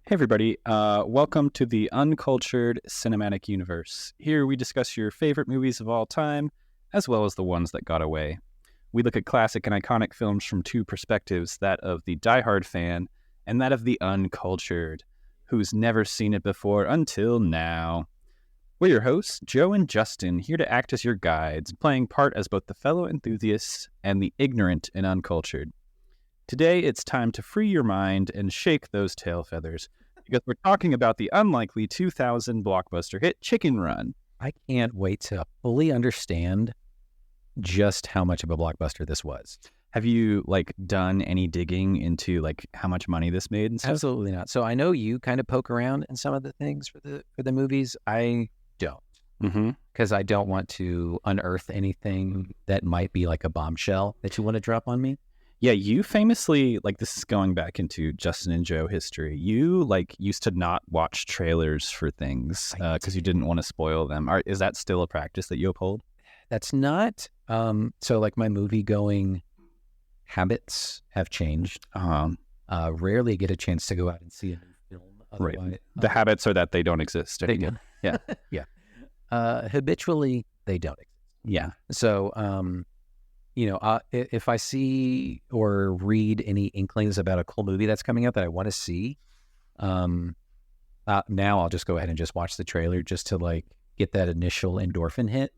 Hey everybody, welcome to the Uncultured Cinematic Universe. Here we discuss your favorite movies of all time, as well as the ones that got away. We look at classic and iconic films from two perspectives, that of the diehard fan and that of the uncultured, who's never seen it before until now. We're your hosts, Joe and Justin, here to act as your guides, playing part as both the fellow enthusiasts and the ignorant and uncultured. Today, it's time to free your mind and shake those tail feathers, because we're talking about the unlikely 2000 blockbuster hit Chicken Run. I can't wait to fully understand just how much of a blockbuster this was. Have you, done any digging into, how much money this made and stuff? Absolutely not. So I know you kind of poke around in some of the things for the movies. I don't. Because I don't want to unearth anything that might be like a bombshell that you want to drop on me. Yeah, you famously, this is going back into Justin and Joe history. You, used to not watch trailers for things because you didn't want to spoil them. Is that still a practice that you uphold? That's not. So, my movie-going habits have changed. Rarely get a chance to go out and see a new film. Right. The habits are that they don't exist anymore. Yeah. Yeah. Habitually, they don't exist. Yeah. So, if I see or read any inklings about a cool movie that's coming out that I want to see, now I'll just go ahead and just watch the trailer just to get that initial endorphin hit.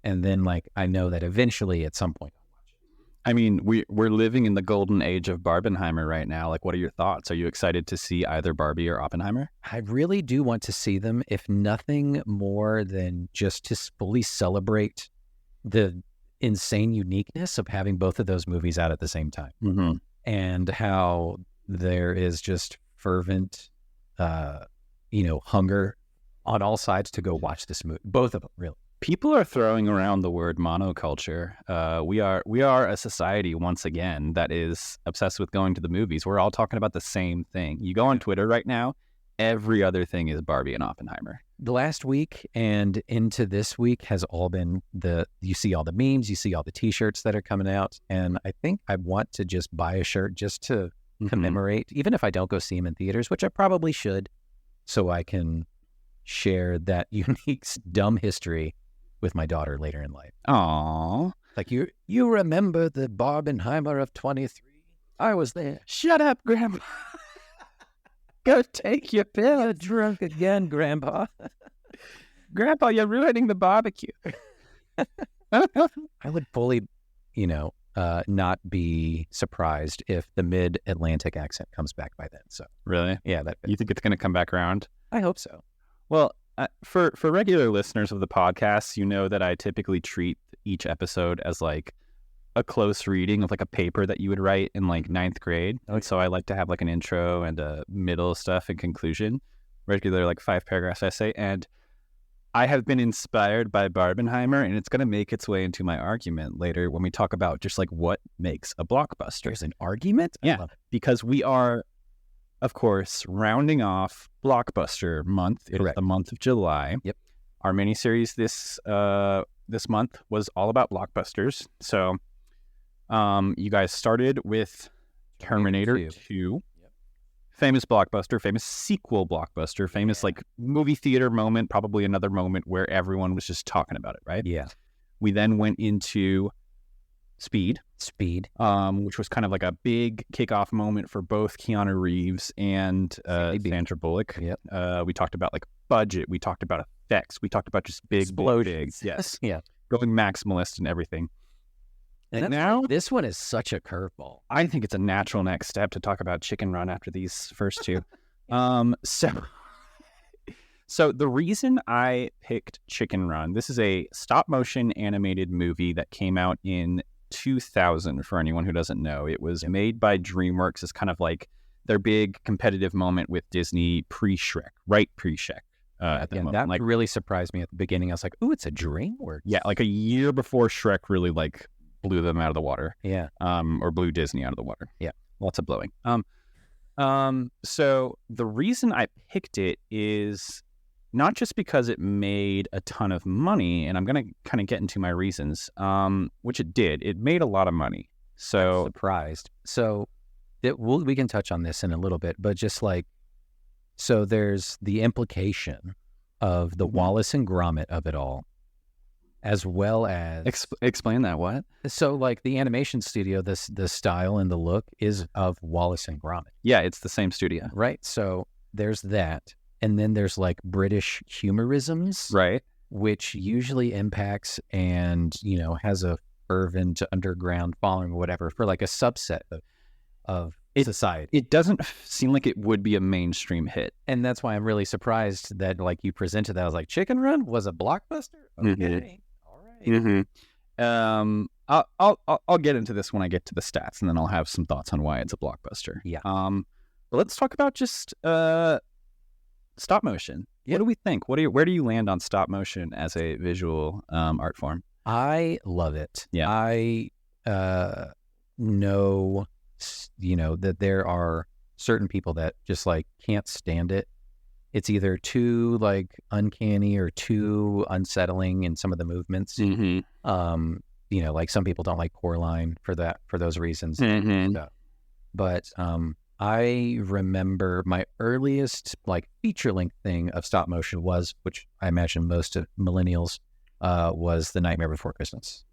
And then I know that eventually at some point I'll watch it. I mean, we're living in the golden age of Barbenheimer right now. What are your thoughts? Are you excited to see either Barbie or Oppenheimer? I really do want to see them, if nothing more than just to fully celebrate the insane uniqueness of having both of those movies out at the same time, and how there is just fervent, hunger on all sides to go watch this movie. Both of them, really. People are throwing around the word monoculture. We are a society once again that is obsessed with going to the movies. We're all talking about the same thing. You go on Twitter right now, every other thing is Barbie and Oppenheimer. The last week and into this week has all been you see all the memes, you see all the t-shirts that are coming out. And I think I want to just buy a shirt just to commemorate, even if I don't go see them in theaters, which I probably should, so I can share that unique, dumb history with my daughter later in life. Aww. You remember the Barbenheimer of 23? I was there. Shut up, Grandma. Go take your pill. You're drunk again, Grandpa. Grandpa, you're ruining the barbecue. I would fully, not be surprised if the mid-Atlantic accent comes back by then. So really? Yeah. You think it's going to come back around? I hope so. Well, for regular listeners of the podcast, you know that I typically treat each episode as a close reading of a paper that you would write in ninth grade. Okay. So I like to have an intro and a middle stuff and conclusion, regular 5-paragraph essay. And I have been inspired by Barbenheimer, and it's going to make its way into my argument later when we talk about just what makes a blockbuster. There's an argument? Yeah, because we are, of course, rounding off Blockbuster month. It was the month of July. Yep. Our miniseries this month was all about blockbusters. So you guys started with Terminator 2. Yep. Famous blockbuster, famous sequel blockbuster, famous movie theater moment, probably another moment where everyone was just talking about it, right? Yeah. We then went into Speed, which was kind of a big kickoff moment for both Keanu Reeves and Sandra Bullock. Yep. We talked about budget, we talked about effects, we talked about just big, yes, yeah, going maximalist and everything. And now this one is such a curveball. I think it's a natural next step to talk about Chicken Run after these first two. So the reason I picked Chicken Run, this is a stop motion animated movie that came out in 2000. For anyone who doesn't know, it was made by DreamWorks as kind of their big competitive moment with Disney pre-Shrek. At that moment. That really surprised me at the beginning. I was like, "Ooh, it's a DreamWorks." Yeah, a year before Shrek really blew them out of the water. Yeah. Or blew Disney out of the water. Yeah. Lots of blowing. So the reason I picked it is not just because it made a ton of money, and I'm going to kind of get into my reasons, which it did. It made a lot of money. So I'm surprised. So we can touch on this in a little bit, but just So there's the implication of the Wallace and Gromit of it all, as well as explain that. What? So like the animation studio, the style and the look is of Wallace and Gromit. Yeah, it's the same studio, right? So there's that, and then there's like British humorisms, right? Which usually impacts and has a fervent underground following or whatever for like a subset of society. It doesn't seem like it would be a mainstream hit, and that's why I'm really surprised that like you presented that. I was like, Chicken Run was a blockbuster. Okay, all right. I'll get into this when I get to the stats, and then I'll have some thoughts on why it's a blockbuster. Yeah. But let's talk about just stop motion. Yeah. What do we think? Where do you land on stop motion as a visual art form? I love it. Yeah. I know that there are certain people that just like can't stand it. It's either too like uncanny or too unsettling in some of the movements. Like some people don't like Coraline for those reasons. But I remember my earliest like feature length thing of stop motion was, which I imagine most of millennials, was The Nightmare Before Christmas.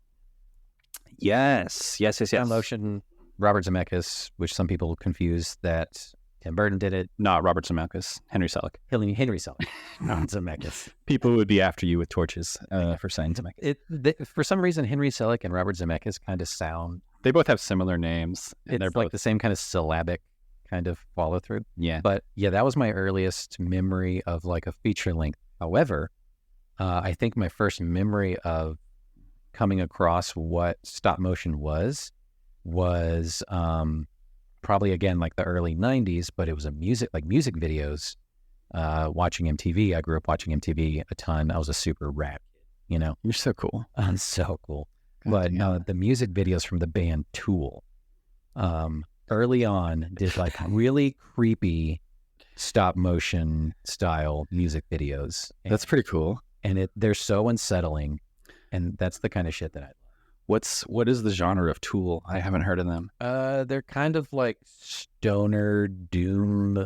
Yes. Stop motion, Robert Zemeckis, which some people confuse that Tim Burton did it. Not Robert Zemeckis, Henry Selick. Henry Selick, not Zemeckis. People would be after you with torches for saying Zemeckis. For some reason, Henry Selick and Robert Zemeckis kind of sound... They both have similar names. It's they're like both the same kind of syllabic kind of follow through. Yeah. But yeah, that was my earliest memory of like a feature length. However, I think my first memory of coming across what stop motion was probably again like the early 90s, but it was music videos. Watching MTV. I grew up watching MTV a ton. I was a super rap kid, You're so cool. I'm so cool. But the music videos from the band Tool, early on did like really creepy stop motion style music videos. That's pretty cool. And they're so unsettling, and that's the kind of shit that I love. What is the genre of Tool? I haven't heard of them. They're kind of like stoner doom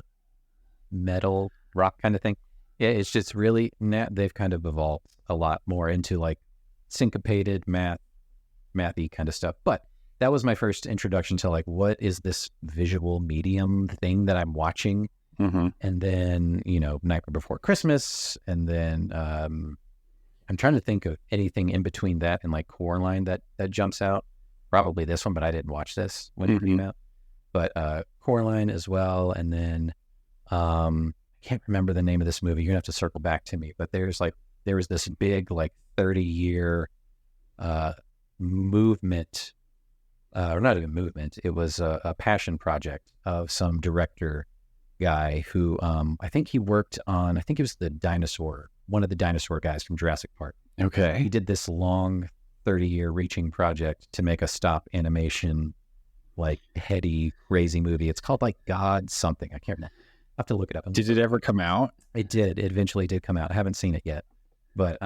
metal rock kind of thing. Yeah, it's just really they've kind of evolved a lot more into like syncopated mathy kind of stuff. But that was my first introduction to like, what is this visual medium thing that I'm watching? And then, Nightmare Before Christmas. And then I'm trying to think of anything in between that and like Coraline that jumps out. Probably this one, but I didn't watch this when it came out. But Coraline as well. And then I can't remember the name of this movie. You're going to have to circle back to me. But there was this big like 30-year movement, or not even movement. It was a passion project of some director guy who I think he worked on, I think it was one of the dinosaur guys from Jurassic Park. Okay. He did this long 30-year reaching project to make a stop animation, like heady, crazy movie. It's called like God something. I can't remember. I have to look it up. Did it ever come out? It did. It eventually did come out. I haven't seen it yet. But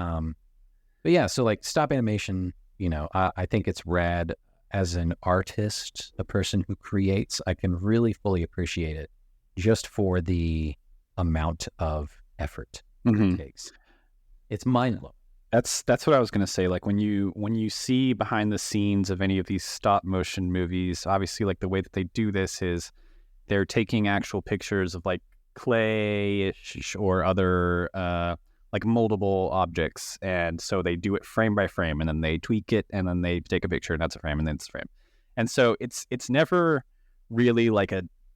yeah, so like stop animation, I think it's rad as an artist, a person who creates. I can really fully appreciate it just for the amount of effort it takes. It's mind-blowing. That's what I was going to say. Like when you see behind the scenes of any of these stop motion movies, obviously like the way that they do this is they're taking actual pictures of like clay-ish or other like moldable objects, and so they do it frame by frame, and then they tweak it, and then they take a picture, and that's a frame, and then it's a frame. And so it's never really like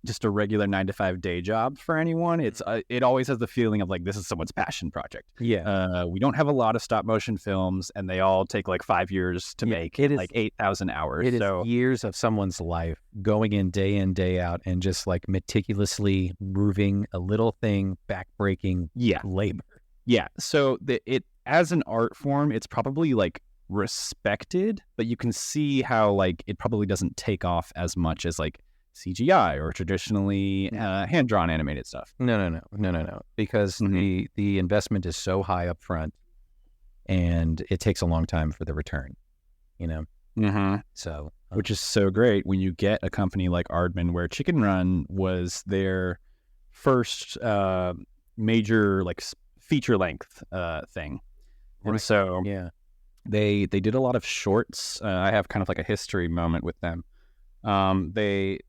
just a regular 9-to-5 day job for anyone. It always has the feeling of like this is someone's passion project. Yeah. We don't have a lot of stop motion films, and they all take like 5 years to make. It is like 8,000 hours. It is years of someone's life going in, day out, and just like meticulously moving a little thing, backbreaking labor. Yeah. So it as an art form, it's probably like respected, but you can see how like it probably doesn't take off as much as like CGI or traditionally hand-drawn animated stuff. No. Because the investment is so high up front, and it takes a long time for the return, So, which is so great when you get a company like Aardman, where Chicken Run was their first major like feature length thing. And so Yeah. they did a lot of shorts. I have kind of like a history moment with them. They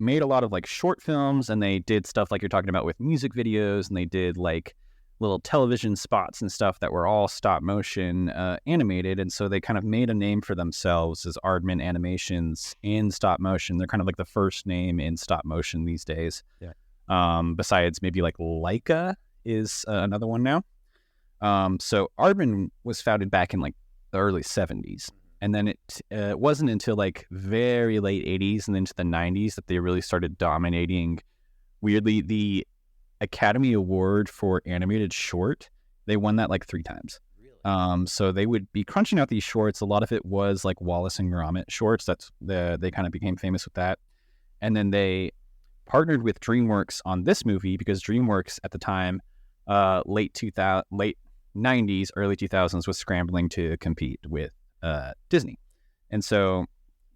made a lot of like short films, and they did stuff like you're talking about with music videos, and they did like little television spots and stuff that were all stop motion animated. And so they kind of made a name for themselves as Aardman Animations in stop motion. They're kind of like the first name in stop motion these days. Yeah. Besides maybe like Leica is another one now. So Aardman was founded back in like the early 70s. And then it wasn't until like very late 80s and into the 90s that they really started dominating, weirdly, the Academy Award for Animated Short. They won that like 3 times. So they would be crunching out these shorts. A lot of it was like Wallace and Gromit shorts. They kind of became famous with that. And then they partnered with DreamWorks on this movie because DreamWorks at the time, late 90s, early 2000s, was scrambling to compete with Disney. And so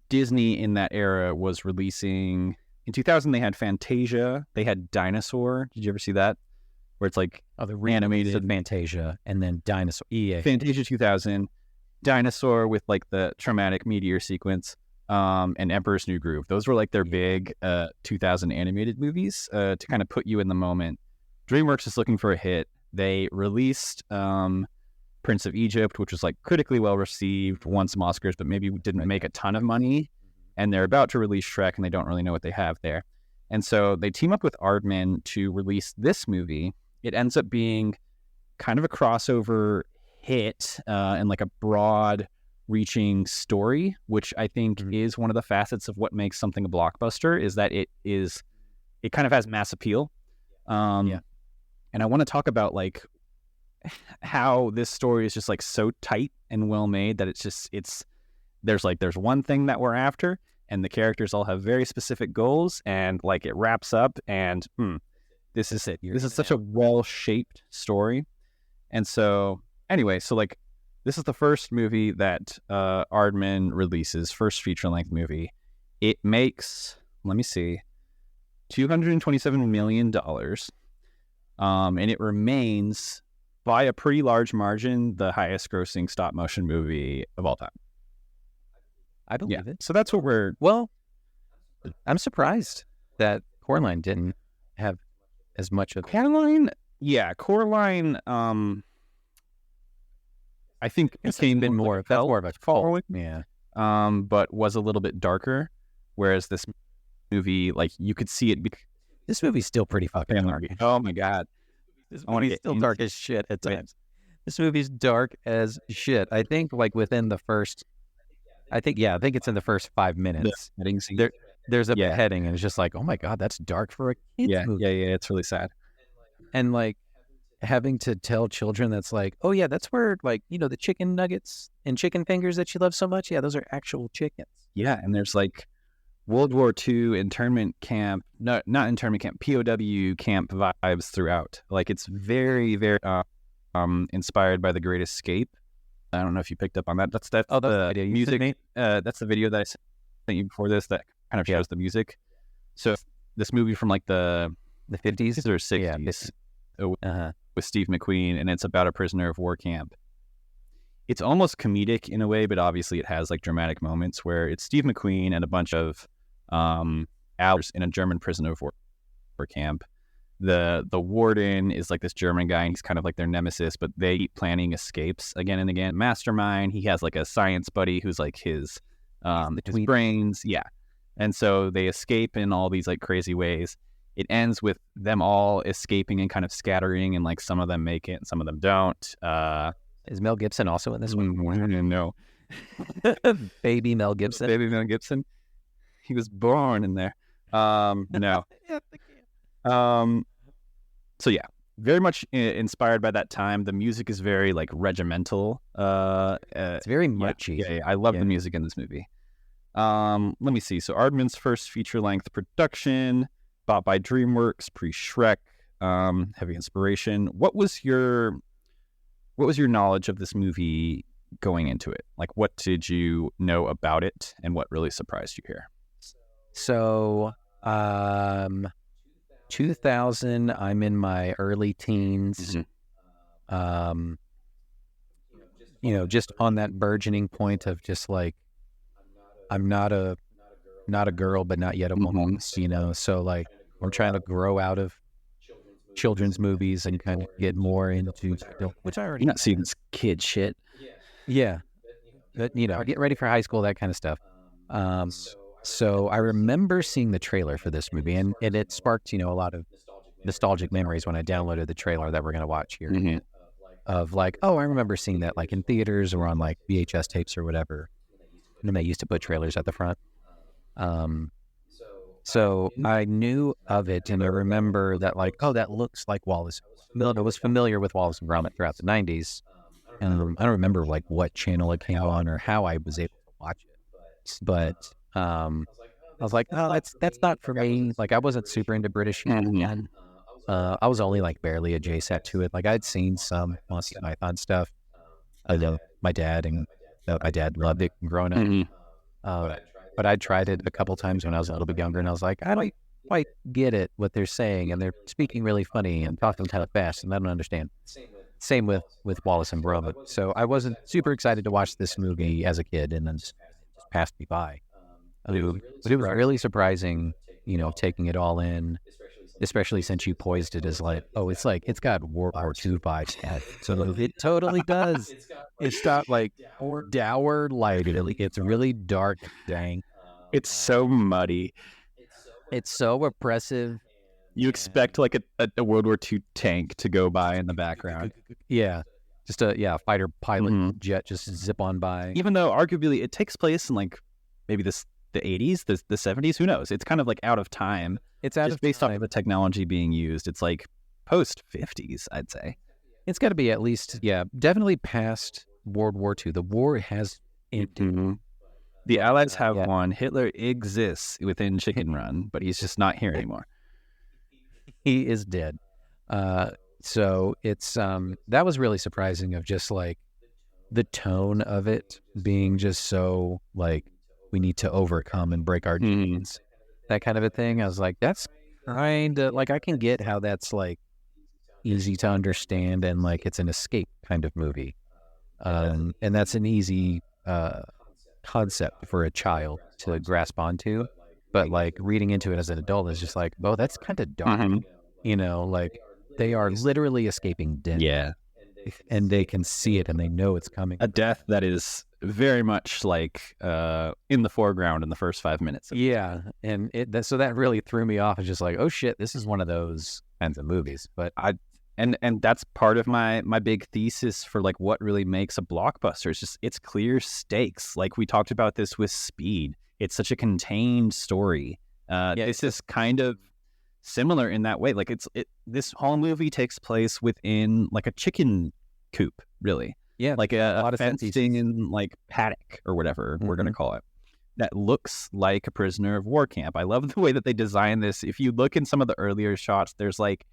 Disney in that era was releasing, in 2000 they had Fantasia, they had Dinosaur. Did you ever see that? Where it's like the animated Fantasia and then Dinosaur. Yeah. Fantasia 2000, Dinosaur with like the traumatic meteor sequence, and Emperor's New Groove. Those were like their big 2000 animated movies to kind of put you in the moment. DreamWorks is looking for a hit. They released Prince of Egypt, which was like critically well received, won some Oscars, but maybe didn't make a ton of money. And they're about to release Shrek, and they don't really know what they have there. And so they team up with Aardman to release this movie. It ends up being kind of a crossover hit and like a broad reaching story, which I think is one of the facets of what makes something a blockbuster, is that it kind of has mass appeal. And I want to talk about like how this story is just like so tight and well made that there's one thing that we're after, and the characters all have very specific goals, and like it wraps up, and this is it. This is such a well shaped story. And so anyway, so like this is the first movie that Aardman releases, first feature length movie. It makes, let me see, $227 million. And it remains, by a pretty large margin, the highest grossing stop motion movie of all time. I believe it. So that's what well, I'm surprised that Coraline didn't have as much of Coraline. Yeah, Coraline. I think became been more of a following. Yeah. But was a little bit darker, whereas this movie, like you could see it. This movie's still pretty fucking dark. Oh my god. This movie's still dark as shit at times. This movie's dark as shit. I think like within the first, I think it's in the first 5 minutes. There's a beheading, and it's just like, oh my god, that's dark for a kid's movie. Yeah, it's really sad. And like having to tell children that's like, oh yeah, that's where like, you know, the chicken nuggets and chicken fingers that you love so much, yeah, those are actual chickens. Yeah, and there's like World War II internment camp, not internment camp, POW camp vibes throughout. Like it's very, very inspired by The Great Escape. I don't know if you picked up on that. That's the music. That's the video that I sent you before this that kind of shows the music. So this movie from like the 50s or 60s with Steve McQueen, and it's about a prisoner of war camp. It's almost comedic in a way, but obviously it has like dramatic moments where it's Steve McQueen and a bunch of hours in a German prison of war camp. The warden is like this German guy, and he's kind of like their nemesis, but they keep planning escapes again and again. Mastermind, he has like a science buddy who's like his brains. Yeah. And so they escape in all these like crazy ways. It ends with them all escaping and kind of scattering, and like some of them make it and some of them don't. Is Mel Gibson also in this one? No. Baby Mel Gibson. Baby Mel Gibson. He was born in there. No. So yeah, very much inspired by that time. The music is very like regimental. It's very marchy. Yeah, I love the music in this movie. Let me see. So Aardman's first feature-length production, bought by DreamWorks, pre-Shrek, heavy inspiration. What was your knowledge of this movie going into it? Like, what did you know about it, and what really surprised you here? So, 2000. I'm in my early teens. Um, just on that burgeoning point of just like, I'm not a girl, but not yet a woman, so like I'm trying to grow out of children's movies and kind of get more into adult, which I already You're not seeing this kid shit. yeah, but get ready for high school, that kind of stuff. So I remember seeing the trailer for this movie, and it sparked a lot of nostalgic memories when I downloaded the trailer that we're going to watch here, of like, oh, I remember seeing that like in theaters or on like VHS tapes or whatever, and they used to put trailers at the front. So I knew of it, and I remember that like, oh, that looks like Wallace. I was familiar with Wallace and Gromit throughout the 90s, and I don't remember like what channel it came on or how I was able to watch it. But I was like, oh, that's not for me. Like I wasn't super into British humor. I was only like barely adjacent to it. Like I'd seen some Monty Python stuff. I know my dad loved it growing up. But I tried it a couple times when I was a little bit younger, and I was like, I don't quite get it, what they're saying, and they're speaking really funny and talking kind of fast, and I don't understand. Same with Wallace and Gromit. So I wasn't super excited to watch this movie as a kid, and then just passed me by. But it was really surprising, taking it all in, especially since you poised it as like, oh, it's got World War II vibes. So it totally does. It's got like dour light. It's really dark, dang. It's so muddy. It's so oppressive. You expect like a World War II tank to go by in the background. Yeah. Just a fighter pilot jet just zip on by. Even though arguably it takes place in like maybe the 80s, the 70s, who knows? It's kind of like out of time. It's out just of based time. off of the technology being used. It's like post 50s, I'd say. It's got to be at least, definitely past World War II. The war has ended. The Allies have won. Hitler exists within Chicken Run, but he's just not here anymore. He is dead. So it's that was really surprising, of just like the tone of it being just so like, we need to overcome and break our genes, that kind of a thing. I was like, that's kind of like, I can get how that's like easy to understand, and like it's an escape kind of movie, and that's an easy concept for a child to grasp onto, but like reading into it as an adult is just like, oh, that's kind of dark. Like they are literally escaping death, and they can see it and they know it's coming, a death that is very much like in the foreground in the first 5 minutes. And so that really threw me off. It's just like, oh shit, this is one of those kinds of movies. But and that's part of my big thesis for like what really makes a blockbuster. It's just, it's clear stakes. Like we talked about this with Speed. It's such a contained story. This is kind of similar in that way. Like this whole movie takes place within like a chicken coop, really. Yeah, like a fencing in like paddock or whatever we're going to call it, that looks like a prisoner of war camp. I love the way that they design this. If you look in some of the earlier shots, there's like,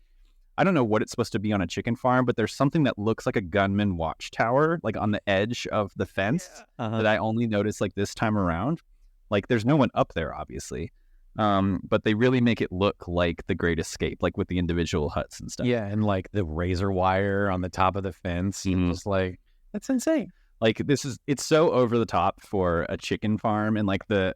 I don't know what it's supposed to be on a chicken farm, but there's something that looks like a gunman watchtower, like on the edge of the fence, that I only noticed like this time around. Like there's no one up there, obviously. But they really make it look like The Great Escape, like with the individual huts and stuff. Yeah, and like the razor wire on the top of the fence. Just like, that's insane. Like it's so over the top for a chicken farm, and like the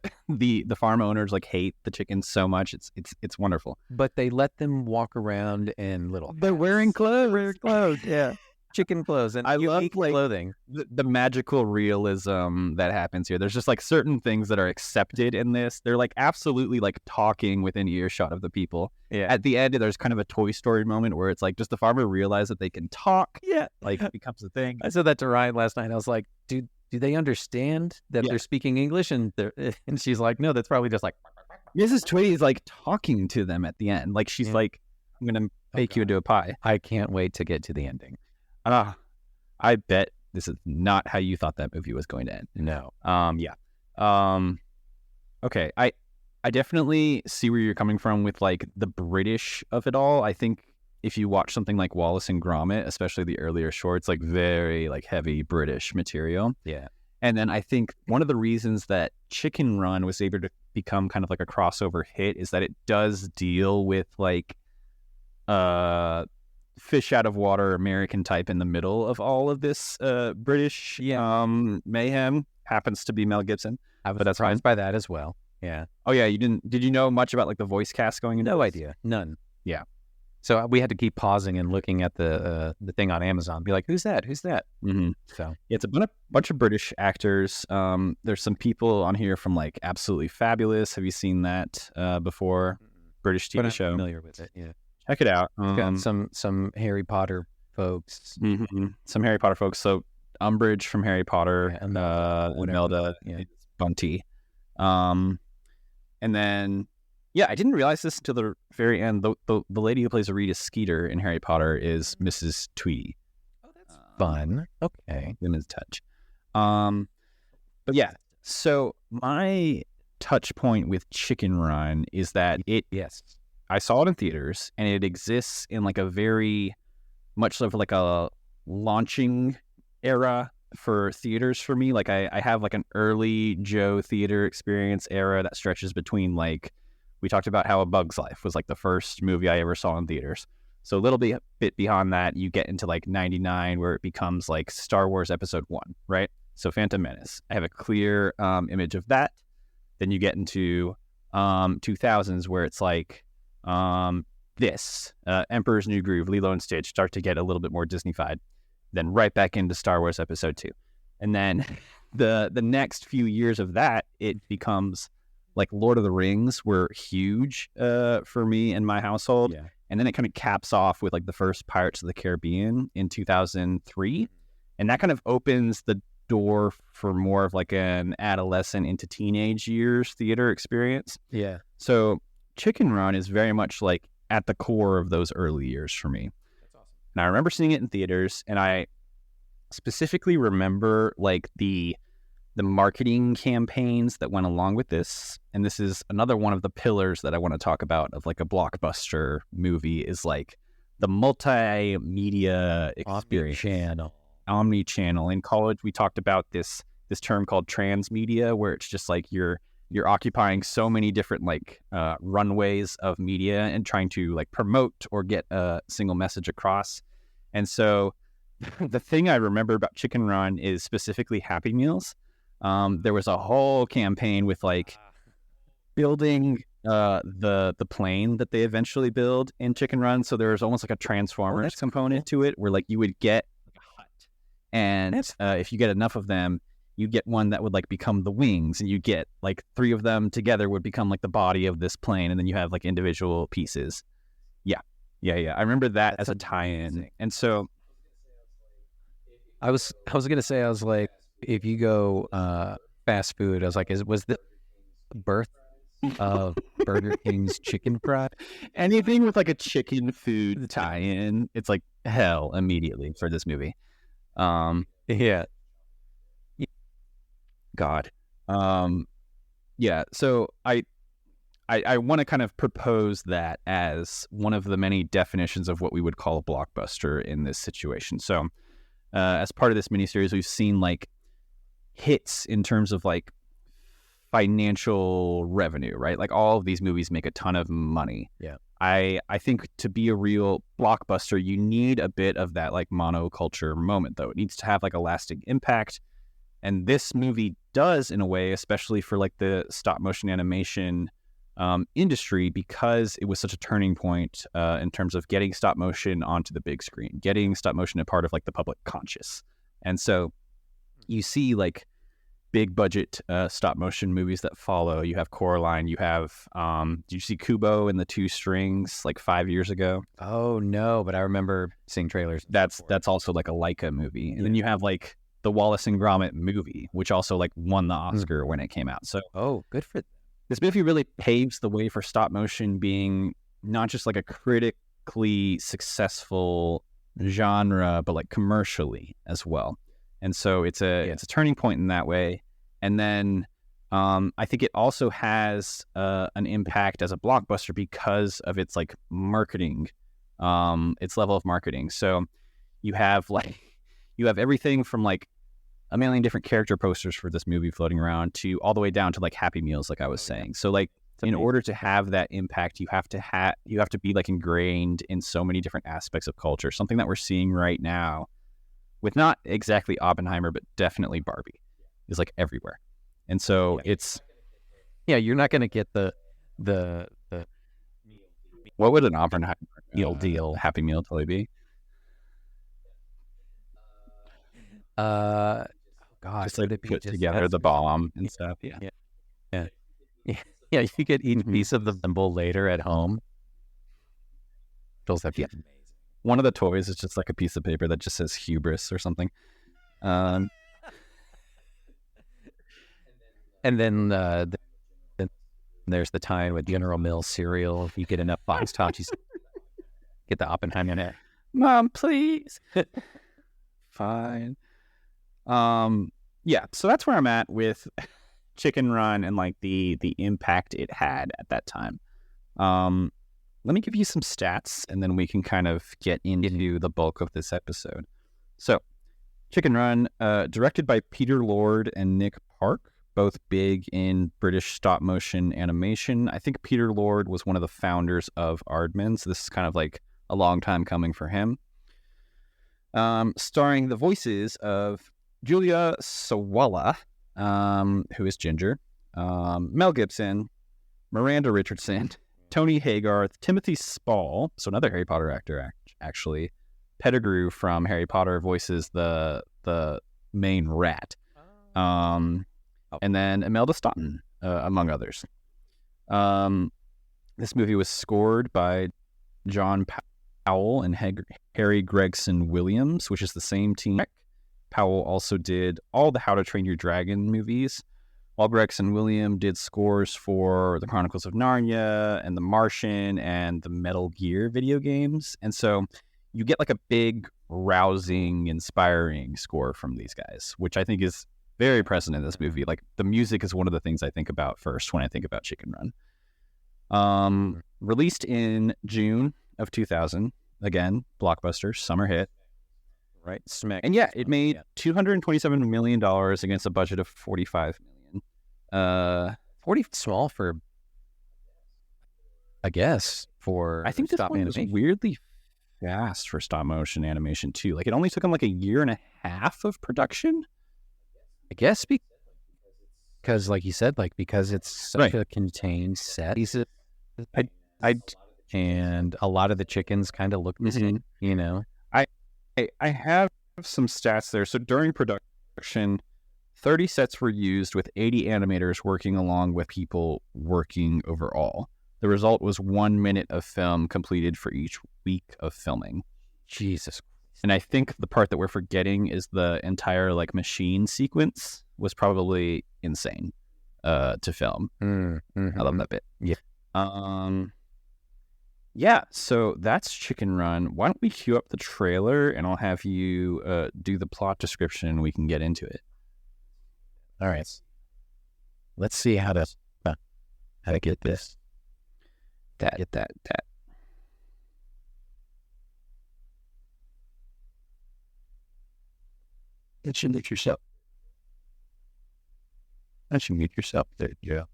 farm owners like hate the chickens so much. It's wonderful. But they let them walk around in little. They're wearing clothes. Yeah. Chicken clothes and I love like clothing. The magical realism that happens here. There's just like certain things that are accepted in this. They're like absolutely like talking within earshot of the people. Yeah. At the end, there's kind of a Toy Story moment where it's like, does the farmer realize that they can talk? Yeah. Like it becomes a thing. I said that to Ryan last night. I was like, do they understand that they're speaking English? And she's like, no, that's probably just like. Mrs. Tweedy is like talking to them at the end. Like she's like, I'm going to bake you into a pie. I can't wait to get to the ending. I bet this is not how you thought that movie was going to end. No. Okay. I definitely see where you're coming from with like the British of it all. I think if you watch something like Wallace and Gromit, especially the earlier shorts, like very like heavy British material. Yeah. And then I think one of the reasons that Chicken Run was able to become kind of like a crossover hit is that it does deal with like fish out of water American type in the middle of all of this British mayhem happens to be Mel Gibson. I was But that's fine. surprised by that as well. Yeah. Oh yeah, did you know much about like the voice cast going into No this? idea. None. Yeah. So we had to keep pausing and looking at the thing on Amazon. Be like, who's that? Who's that? Mm-hmm. So Yeah, it's a bunch of British actors. There's some people on here from like Absolutely Fabulous. Have you seen that before? British but TV I'm show. familiar with it. Yeah. Check it out. Got some Harry Potter folks. Some Harry Potter folks. So Umbridge from Harry Potter, Yeah, Imelda, whatever. Imelda Yeah. Bunty. And then, yeah, I didn't realize this until the very end. The lady who plays Rita Skeeter in Harry Potter is Mrs. Tweedy. Oh, that's fun. Okay. Women's touch. But yeah, so my touch point with Chicken Run is that Yes. I saw it in theaters, and it exists in like a very much of like a launching era for theaters for me. Like I have like an early Joe theater experience era that stretches between like, we talked about how A Bug's Life was like the first movie I ever saw in theaters. So a little bit beyond that, you get into like 99 where it becomes like Star Wars Episode 1, right? So Phantom Menace. I have a clear image of that. Then you get into 2000s where it's like Emperor's New Groove, Lilo and Stitch start to get a little bit more Disney-fied. Then right back into Star Wars Episode 2. And then the next few years of that, it becomes like Lord of the Rings were huge for me and my household. Yeah. And then it kind of caps off with like the first Pirates of the Caribbean in 2003. And that kind of opens the door for more of like an adolescent into teenage years theater experience. Yeah. So Chicken Run is very much like at the core of those early years for me. That's awesome. And I remember seeing it in theaters, and I specifically remember like the marketing campaigns that went along with this. And this is another one of the pillars that I want to talk about of like a blockbuster movie is like the multimedia experience. Omni-channel. In college, we talked about this term called transmedia, where it's just like you're occupying so many different like runways of media and trying to like promote or get a single message across. And so the thing I remember about Chicken Run is specifically Happy Meals. There was a whole campaign with like building the plane that they eventually build in Chicken Run. So there was almost like a Transformers component to it, where like you would get like a hut, and if you get enough of them, you get one that would like become the wings, and you get like 3 of them together would become like the body of this plane, and then you have like individual pieces. Yeah. I remember that as a tie-in, and so I was gonna say, I was like, if you go fast food, I was like, was the birth of Burger King's chicken fry? Anything with like a chicken food tie-in, it's like hell immediately for this movie. Yeah. God. Yeah. So I want to kind of propose that as one of the many definitions of what we would call a blockbuster in this situation. So as part of this miniseries, we've seen like hits in terms of like financial revenue, right? Like all of these movies make a ton of money. Yeah. I think to be a real blockbuster, you need a bit of that like monoculture moment, though. It needs to have like a lasting impact. And this movie does in a way, especially for like the stop motion animation industry, because it was such a turning point in terms of getting stop motion onto the big screen, getting stop motion a part of like the public conscious. And so you see like big budget stop motion movies that follow. You have Coraline, you have did you see Kubo and the Two Strings like 5 years ago? Oh no, but I remember seeing trailers. That's also like a Leica movie. And then you have like the Wallace and Gromit movie, which also like won the Oscar when it came out. So good for them. This movie really paves the way for stop motion being not just like a critically successful genre, but like commercially as well. And so it's a turning point in that way. And then I think it also has an impact as a blockbuster because of its like marketing, its level of marketing. So you have everything from like a million different character posters for this movie floating around to all the way down to like Happy Meals, like I was saying. So like in order to have that impact, you have to be like ingrained in so many different aspects of culture. Something that we're seeing right now with not exactly Oppenheimer, but definitely Barbie is like everywhere. And so it's you're not going to get the what would an Oppenheimer deal Happy Meal totally be? God, just like put together the bomb and stuff. Yeah. You get each piece of the thimble later at home. One of the toys is just like a piece of paper that just says hubris or something. And then there's the tie with General Mills cereal. If you get enough box tops, you get the Oppenheimer in it. Mom, please. Fine. So that's where I'm at with Chicken Run and like the impact it had at that time. Let me give you some stats and then we can kind of get into the bulk of this episode. So Chicken Run, directed by Peter Lord and Nick Park, both big in British stop motion animation. I think Peter Lord was one of the founders of Aardman, so this is kind of like a long time coming for him. Starring the voices of Julia Sawalha, who is Ginger, Mel Gibson, Miranda Richardson, Tony Haygarth, Timothy Spall, so another Harry Potter actor, actually. Pettigrew from Harry Potter voices the main rat. And then Imelda Staunton, among others. This movie was scored by John Powell and Harry Gregson Williams, which is the same team. Powell also did all the How to Train Your Dragon movies, while Gregson Williams did scores for The Chronicles of Narnia and The Martian and the Metal Gear video games. And so you get like a big, rousing, inspiring score from these guys, which I think is very present in this movie. Like the music is one of the things I think about first when I think about Chicken Run. Released in June of 2000, again, Blockbuster, summer hit. Right, smack. And it made $227 million against a budget of $45 million. 40 small for, I guess, for I think this one was weirdly fast for stop motion animation too. Like it only took them like a year and a half of production. I guess because, like you said, because it's such a contained set. And a lot of the chickens kind of look the same, I have some stats there. So during production, 30 sets were used with 80 animators working along with people working overall. The result was 1 minute of film completed for each week of filming. Jesus. And I think the part that we're forgetting is the entire machine sequence was probably insane to film. Mm-hmm. I love that bit. So that's Chicken Run. Why don't we cue up the trailer and I'll have you do the plot description and we can get into it. All right. Let's see how to get this. That. That should mute yourself. There, yeah.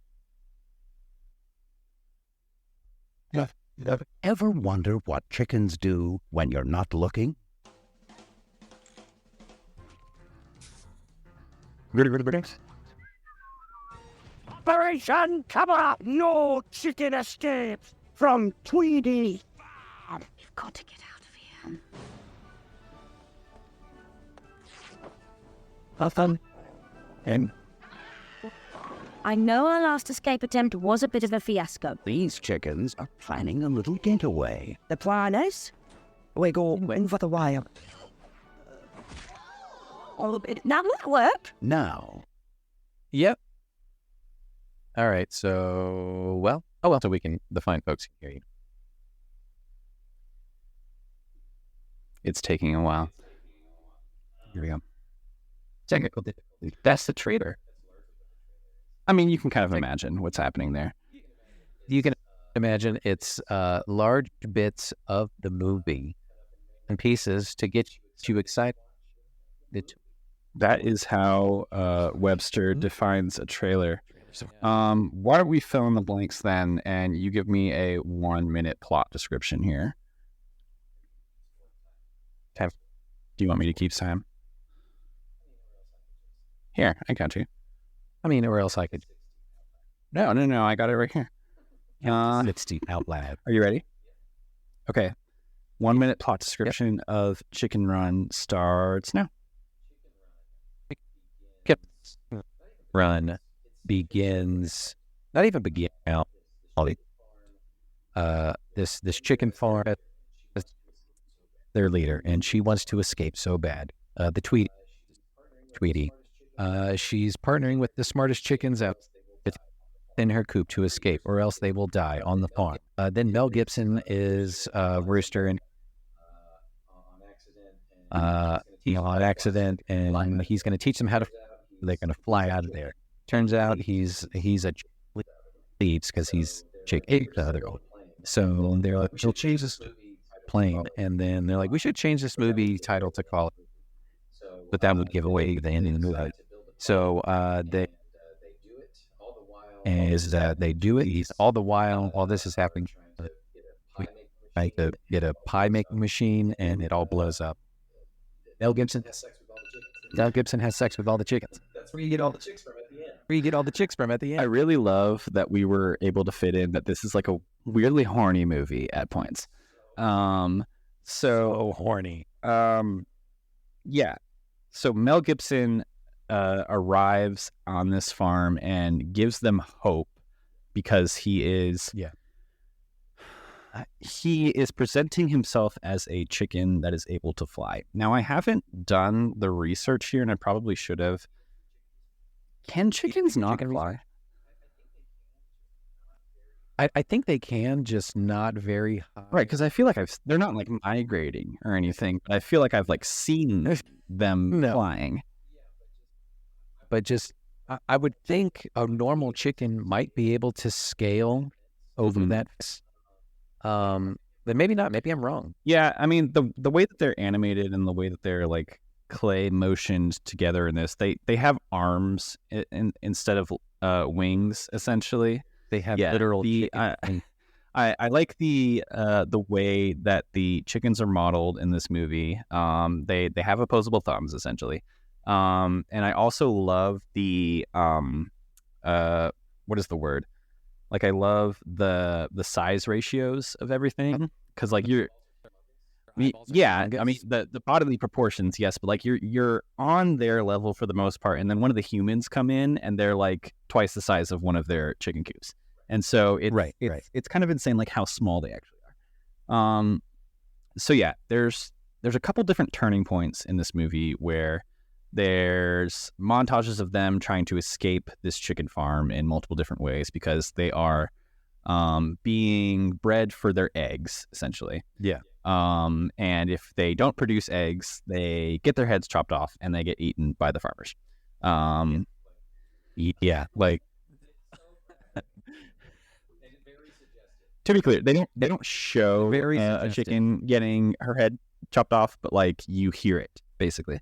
Ever wonder what chickens do when you're not looking? Operation Cover Up! No chicken escapes from Tweedy! We've got to get out of here. And I know our last escape attempt was a bit of a fiasco. these chickens are planning a little getaway. The plan is, we go over the wire. Now will that work? Now, Yep. All right. So, so the fine folks can hear you. It's taking a while. Here we go. Technical difficulty. That's the trailer. I mean, you can kind of imagine what's happening there. You can imagine it's large bits of the movie and pieces to get you excited. That is how Webster defines a trailer. Why don't we fill in the blanks then, and you give me a 1-minute plot description here. Okay. Do you want me to keep time? Here, I got you. I mean, or else I could No, I got it right here. 60 out loud. Are you ready? Okay. 1-minute plot description of Chicken Run starts now. Run begins, not even begin now. This chicken farm, their leader, and she wants to escape so bad. The Tweety, she's partnering with the smartest chickens out in her coop to escape, or else they will die on the farm. Then Mel Gibson is Rooster, and on accident, and he's going to teach them how to. They're going to fly out of there. Turns out he's a leads because he's chick. So they're like, she'll change this plane, and then they're like, we should change this movie title to call it, but that would give away the ending of the movie. So they do it. All the while this is happening, we get a pie making machine, and it all blows up. Mel Gibson has sex with all the chickens. That's where you get all the chicks from at the end. I really love that we were able to fit in that this is like a weirdly horny movie at points. So horny. Yeah. So Mel Gibson arrives on this farm and gives them hope because he is presenting himself as a chicken that is able to fly. Now, I haven't done the research here, and I probably should have. Can chickens not fly? I think they can, just not very high. Right, because I feel like they're not like migrating or anything, but I feel like I've like seen them flying. But just, I would think a normal chicken might be able to scale over that. But maybe not. Maybe I'm wrong. Yeah, I mean the way that they're animated and the way that they're like clay motioned together in this, they have arms instead of wings. Essentially, they have literal. I like the way that the chickens are modeled in this movie. They have opposable thumbs essentially, and I also love the what is the word? Like, I love the size ratios of everything because, like, I mean, the bodily proportions, yes, but like you're on their level for the most part, and then one of the humans come in and they're like twice the size of one of their chicken coops, and so it's kind of insane, like how small they actually are. So yeah, there's a couple different turning points in this movie where there's montages of them trying to escape this chicken farm in multiple different ways because they are being bred for their eggs, essentially. Yeah. And if they don't produce eggs, they get their heads chopped off and they get eaten by the farmers. Yeah, like to be clear, they don't show a chicken getting her head chopped off, but like you hear it basically.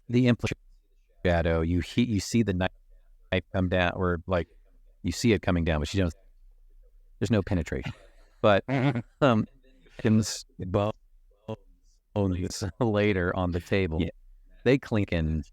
The implication shadow, you see the knife come down, or like you see it coming down, but there's no penetration. But bones later on the table, they clink in.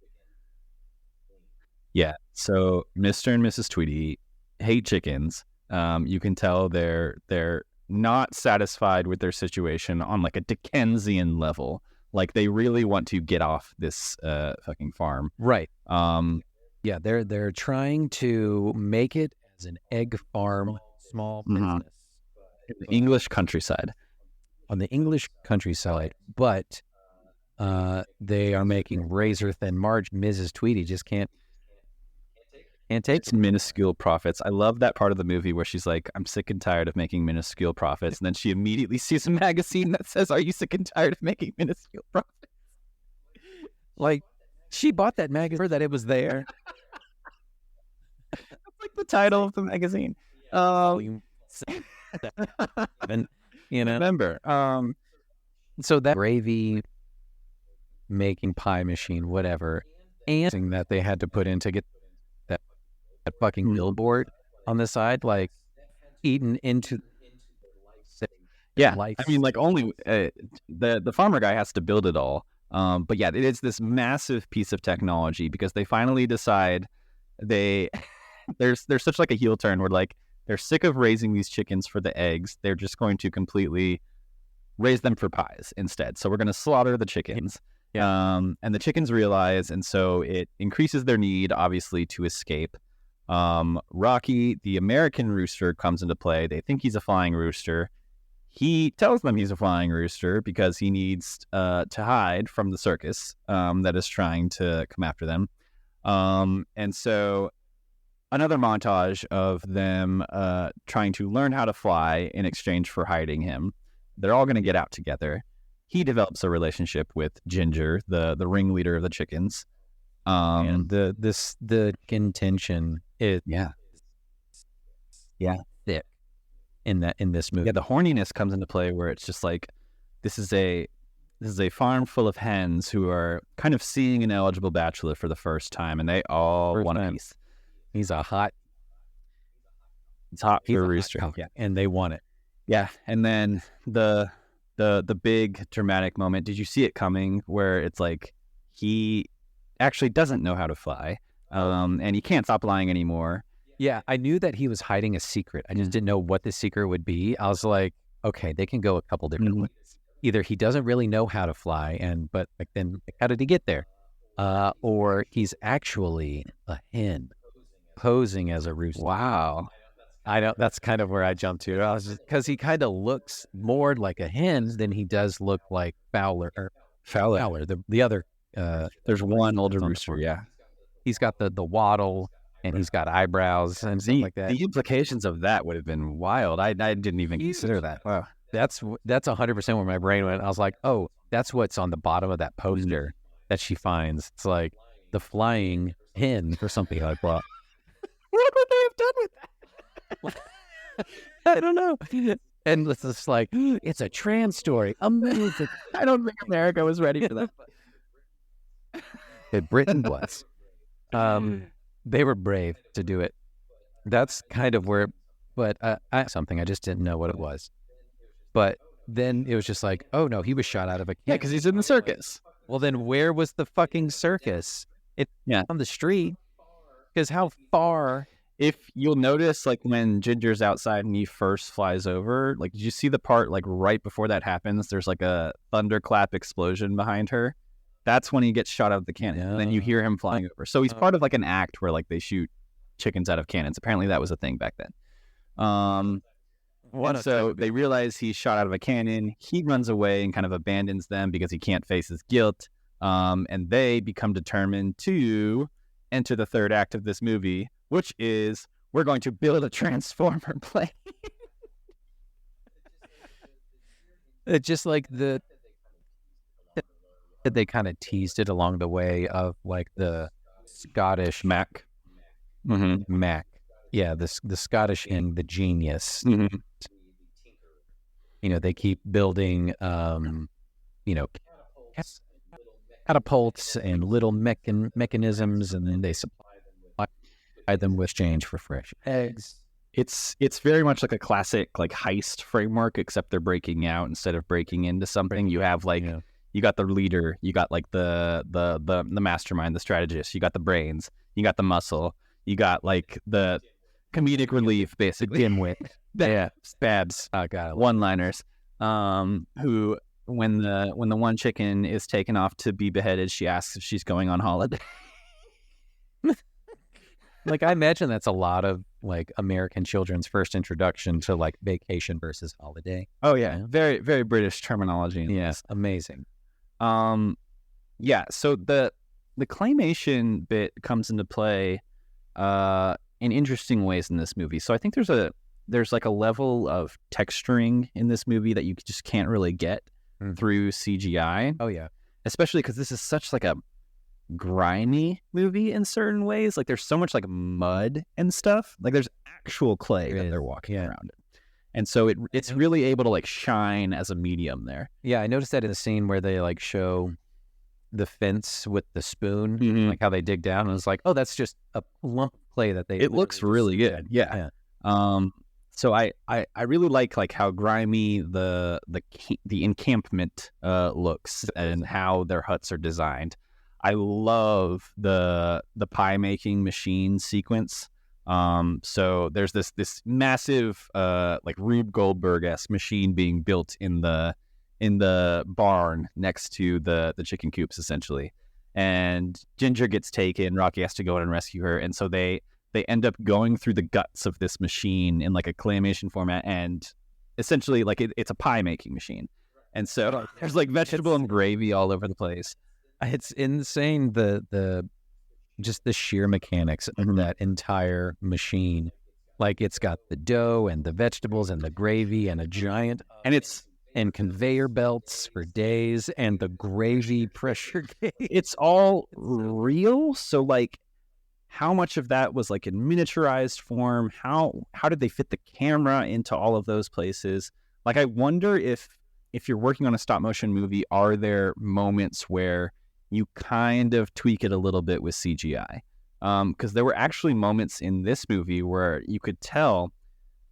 Yeah. So Mr. and Mrs. Tweety hate chickens. You can tell they're not satisfied with their situation on like a Dickensian level. Like they really want to get off this fucking farm. Right. Yeah, they're trying to make it as an egg farm, small business. In the English countryside. On the English countryside, but they are making razor thin margin. Mrs. Tweety just can't take it's minuscule profits. I love that part of the movie where she's like, I'm sick and tired of making minuscule profits. And then she immediately sees a magazine that says, are you sick and tired of making minuscule profits? Like, she bought that magazine that it was there. That's like the title of the magazine. Remember. So that gravy making pie machine, whatever, and that they had to put in to get that that fucking billboard on the side, like eaten into Yeah, life. I mean, like only the farmer guy has to build it all. But yeah, it is this massive piece of technology because they finally decide they there's such like a heel turn where like they're sick of raising these chickens for the eggs. They're just going to completely raise them for pies instead. So we're going to slaughter the chickens. And the chickens realize, and so it increases their need, obviously, to escape. Rocky, the American rooster, comes into play. They think he's a flying rooster. He tells them he's a flying rooster because he needs to hide from the circus that is trying to come after them. And so another montage of them trying to learn how to fly in exchange for hiding him. They're all going to get out together. He develops a relationship with Ginger, the ringleader of the chickens. And the contention is thick in this movie. Yeah, the horniness comes into play where it's just like this is a farm full of hens who are kind of seeing an eligible bachelor for the first time, and they all want a piece. It's hot for a rooster. Yeah, and they want it. Yeah, and then the big dramatic moment. Did you see it coming? Where it's like he actually doesn't know how to fly, and he can't stop lying anymore. Yeah, I knew that he was hiding a secret. I just didn't know what the secret would be. I was like, okay, they can go a couple different ways. Either he doesn't really know how to fly, but then how did he get there? Or he's actually a hen posing as a rooster. Wow. I know that's kind of where I jumped to. I was just because he kind of looks more like a hen than he does look like Fowler. The other. There's one older rooster. Yeah, he's got the waddle and he's got eyebrows and stuff like that. The implications of that would have been wild. I didn't even consider that. Wow, that's 100% where my brain went. I was like, oh, that's what's on the bottom of that poster that she finds. It's like the flying hen or something like that. What would they have done with that? I don't know. And it's just like, it's a trans story. Amazing. I don't think America was ready for that. Britain was. They were brave to do it. That's kind of where, but I just didn't know what it was. But then it was just like, oh no, he was shot out of a cannon. Yeah, because he's in the circus. Well, then where was the fucking circus? On the street. Because how far? If you'll notice, like when Ginger's outside and he first flies over, like, did you see the part like right before that happens? There's like a thunderclap explosion behind her. That's when he gets shot out of the cannon. And then you hear him flying over. So he's part of like an act where like they shoot chickens out of cannons. Apparently that was a thing back then. So they realize he's shot out of a cannon. He runs away and kind of abandons them because he can't face his guilt. And they become determined to enter the third act of this movie, which is we're going to build a transformer plane. It's just like they kind of teased it along the way of like the Scottish Mac. Mac. Yeah, the Scottish and the genius. Mm-hmm. You know, they keep building, catapults and little mechanisms, and then they supply them with exchange for fresh eggs. It's very much like a classic like heist framework, except they're breaking out instead of breaking into something. You have like you got the leader, you got like the mastermind, the strategist, you got the brains, you got the muscle, you got like the comedic relief, basically. Dimwit. Babs. Oh god, one-liners. Who when the one chicken is taken off to be beheaded, she asks if she's going on holiday. Like, I imagine that's a lot of like American children's first introduction to like vacation versus holiday. Oh yeah, very very British terminology. Yes, amazing. So the claymation bit comes into play in interesting ways in this movie. So I think there's like a level of texturing in this movie that you just can't really get through CGI. Oh yeah, especially because this is such like a grimy movie in certain ways. Like there's so much like mud and stuff. Like there's actual clay that they're walking around in. And so it's really able to like shine as a medium there. Yeah, I noticed that in the scene where they like show the fence with the spoon, like how they dig down, and it's like, oh, that's just a lump of clay that they. It looks really good. Yeah. So I really like how grimy the encampment looks and how their huts are designed. I love the pie making machine sequence. So there's this massive like Rube Goldberg-esque machine being built in the barn next to the chicken coops, essentially. And Ginger gets taken. Rocky has to go in and rescue her, and so they end up going through the guts of this machine in like a claymation format, and essentially like it's a pie making machine. And so there's like vegetable and gravy all over the place. It's insane the just the sheer mechanics of that entire machine. Like it's got the dough and the vegetables and the gravy and a giant and conveyor belts for days and the gravy pressure gauge. It's all real. So like, how much of that was like in miniaturized form? How did they fit the camera into all of those places? Like, I wonder if you're working on a stop motion movie, are there moments where you kind of tweak it a little bit with CGI? Because there were actually moments in this movie where you could tell,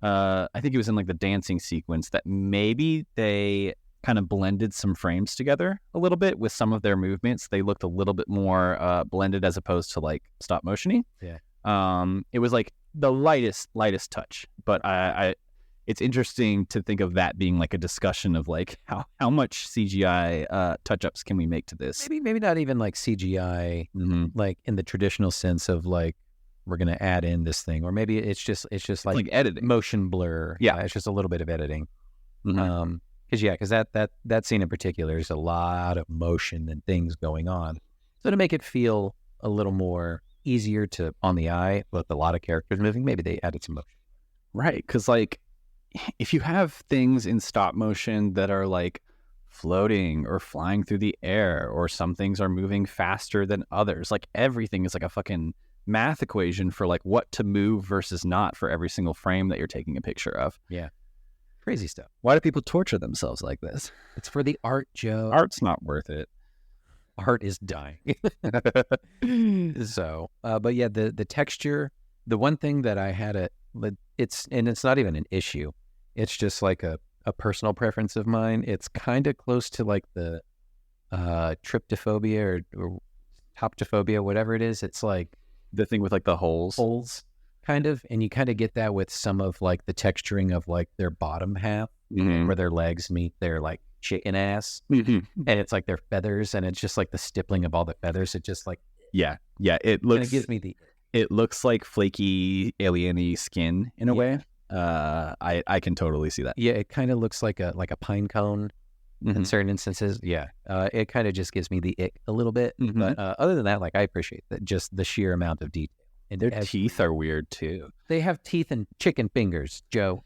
I think it was in like the dancing sequence, that maybe they kind of blended some frames together a little bit with some of their movements. They looked a little bit more blended as opposed to like stop motion-y. Yeah. It was like the lightest touch, but it's interesting to think of that being like a discussion of like how much CGI touch-ups can we make to this? Maybe not even like CGI, like in the traditional sense of like we're going to add in this thing, or maybe it's just like editing, motion blur. Yeah, it's just a little bit of editing. Because that scene in particular, there's a lot of motion and things going on. So to make it feel a little more easier to on the eye with a lot of characters moving, maybe they added some motion. Right, because like if you have things in stop motion that are like floating or flying through the air, or some things are moving faster than others, like everything is like a fucking math equation for like what to move versus not for every single frame that you're taking a picture of. Yeah. Crazy stuff. Why do people torture themselves like this? It's for the art, Joe. Art's not worth it. Art is dying. So, but yeah, the texture, the one thing that I had it's not even an issue. It's just like a personal preference of mine. It's kind of close to like the tryptophobia or toptophobia, whatever it is. It's like the thing with like the holes. Kind of, and you kind of get that with some of like the texturing of like their bottom half, where their legs meet their like chicken ass, and it's like their feathers, and it's just like the stippling of all the feathers. It just like it looks. Gives me it looks like flaky alien-y skin in a way. I can totally see that. Yeah, it kind of looks like a pine cone in certain instances. Yeah, it kind of just gives me the ick a little bit. But other than that, like I appreciate that, just the sheer amount of detail. And their teeth are weird too. They have teeth and chicken fingers, Joe.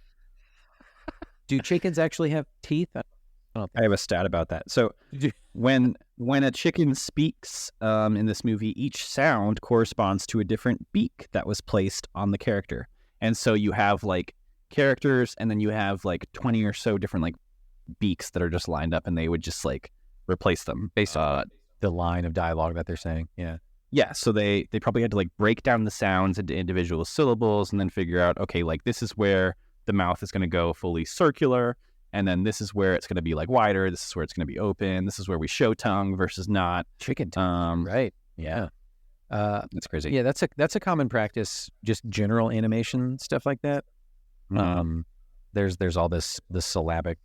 Do chickens actually have teeth? I have a stat about that. So when a chicken speaks in this movie, each sound corresponds to a different beak that was placed on the character. And so you have like characters, and then you have like 20 or so different like beaks that are just lined up, and they would just like replace them based on the line of dialogue that they're saying. Yeah, so they probably had to like break down the sounds into individual syllables and then figure out, okay, like this is where the mouth is going to go fully circular, and then this is where it's going to be like wider, this is where it's going to be open, this is where we show tongue versus not. Chicken tongue, right? Yeah. That's crazy. Yeah, that's a common practice, just general animation stuff like that. There's all the syllabic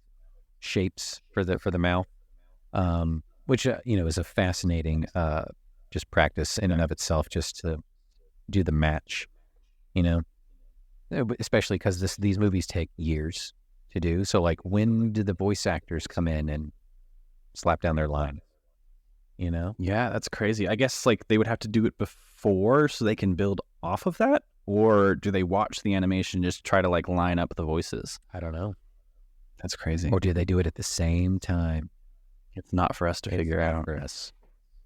shapes for the mouth, which is a fascinating just practice in and of itself, just to do the match, especially because these movies take years to do. So like, when did the voice actors come in and slap down their line? Yeah, that's crazy. I guess like they would have to do it before so they can build off of that, or do they watch the animation just try to like line up the voices? I don't know. That's crazy. Or do they do it at the same time? It's not for us to figure out. For us.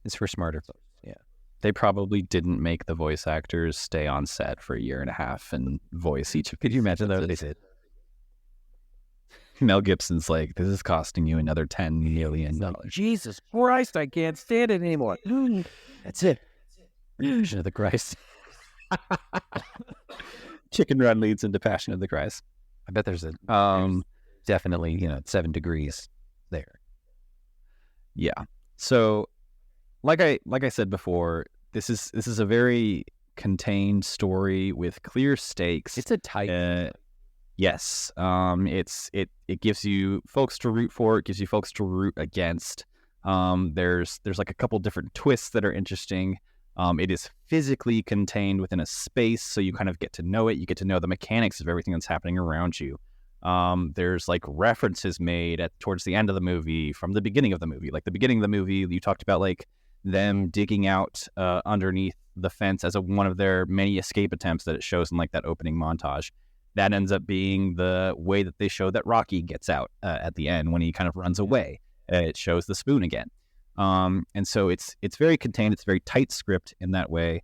It's for smarter folks. Yeah. They probably didn't make the voice actors stay on set for a year and a half and voice each of. Could you imagine though they did? Mel Gibson's like, this is costing you another $10 million. Jesus Christ, I can't stand it anymore. That's it. Version of the Christ. Chicken Run leads into Passion of the Christ. I bet there's definitely 7 degrees there. Yeah. So, like I said before, this is a very contained story with clear stakes. It's a tight. Yes. It gives you folks to root for. It gives you folks to root against. There's like a couple different twists that are interesting. It is physically contained within a space, so you kind of get to know it. You get to know the mechanics of everything that's happening around you. There's like references made towards the end of the movie from the beginning of the movie. Like the beginning of the movie, you talked about like them digging out underneath the fence as one of their many escape attempts that it shows in like that opening montage. That ends up being the way that they show that Rocky gets out at the end when he kind of runs away. It shows the spoon again. And so it's very contained. It's very tight script in that way.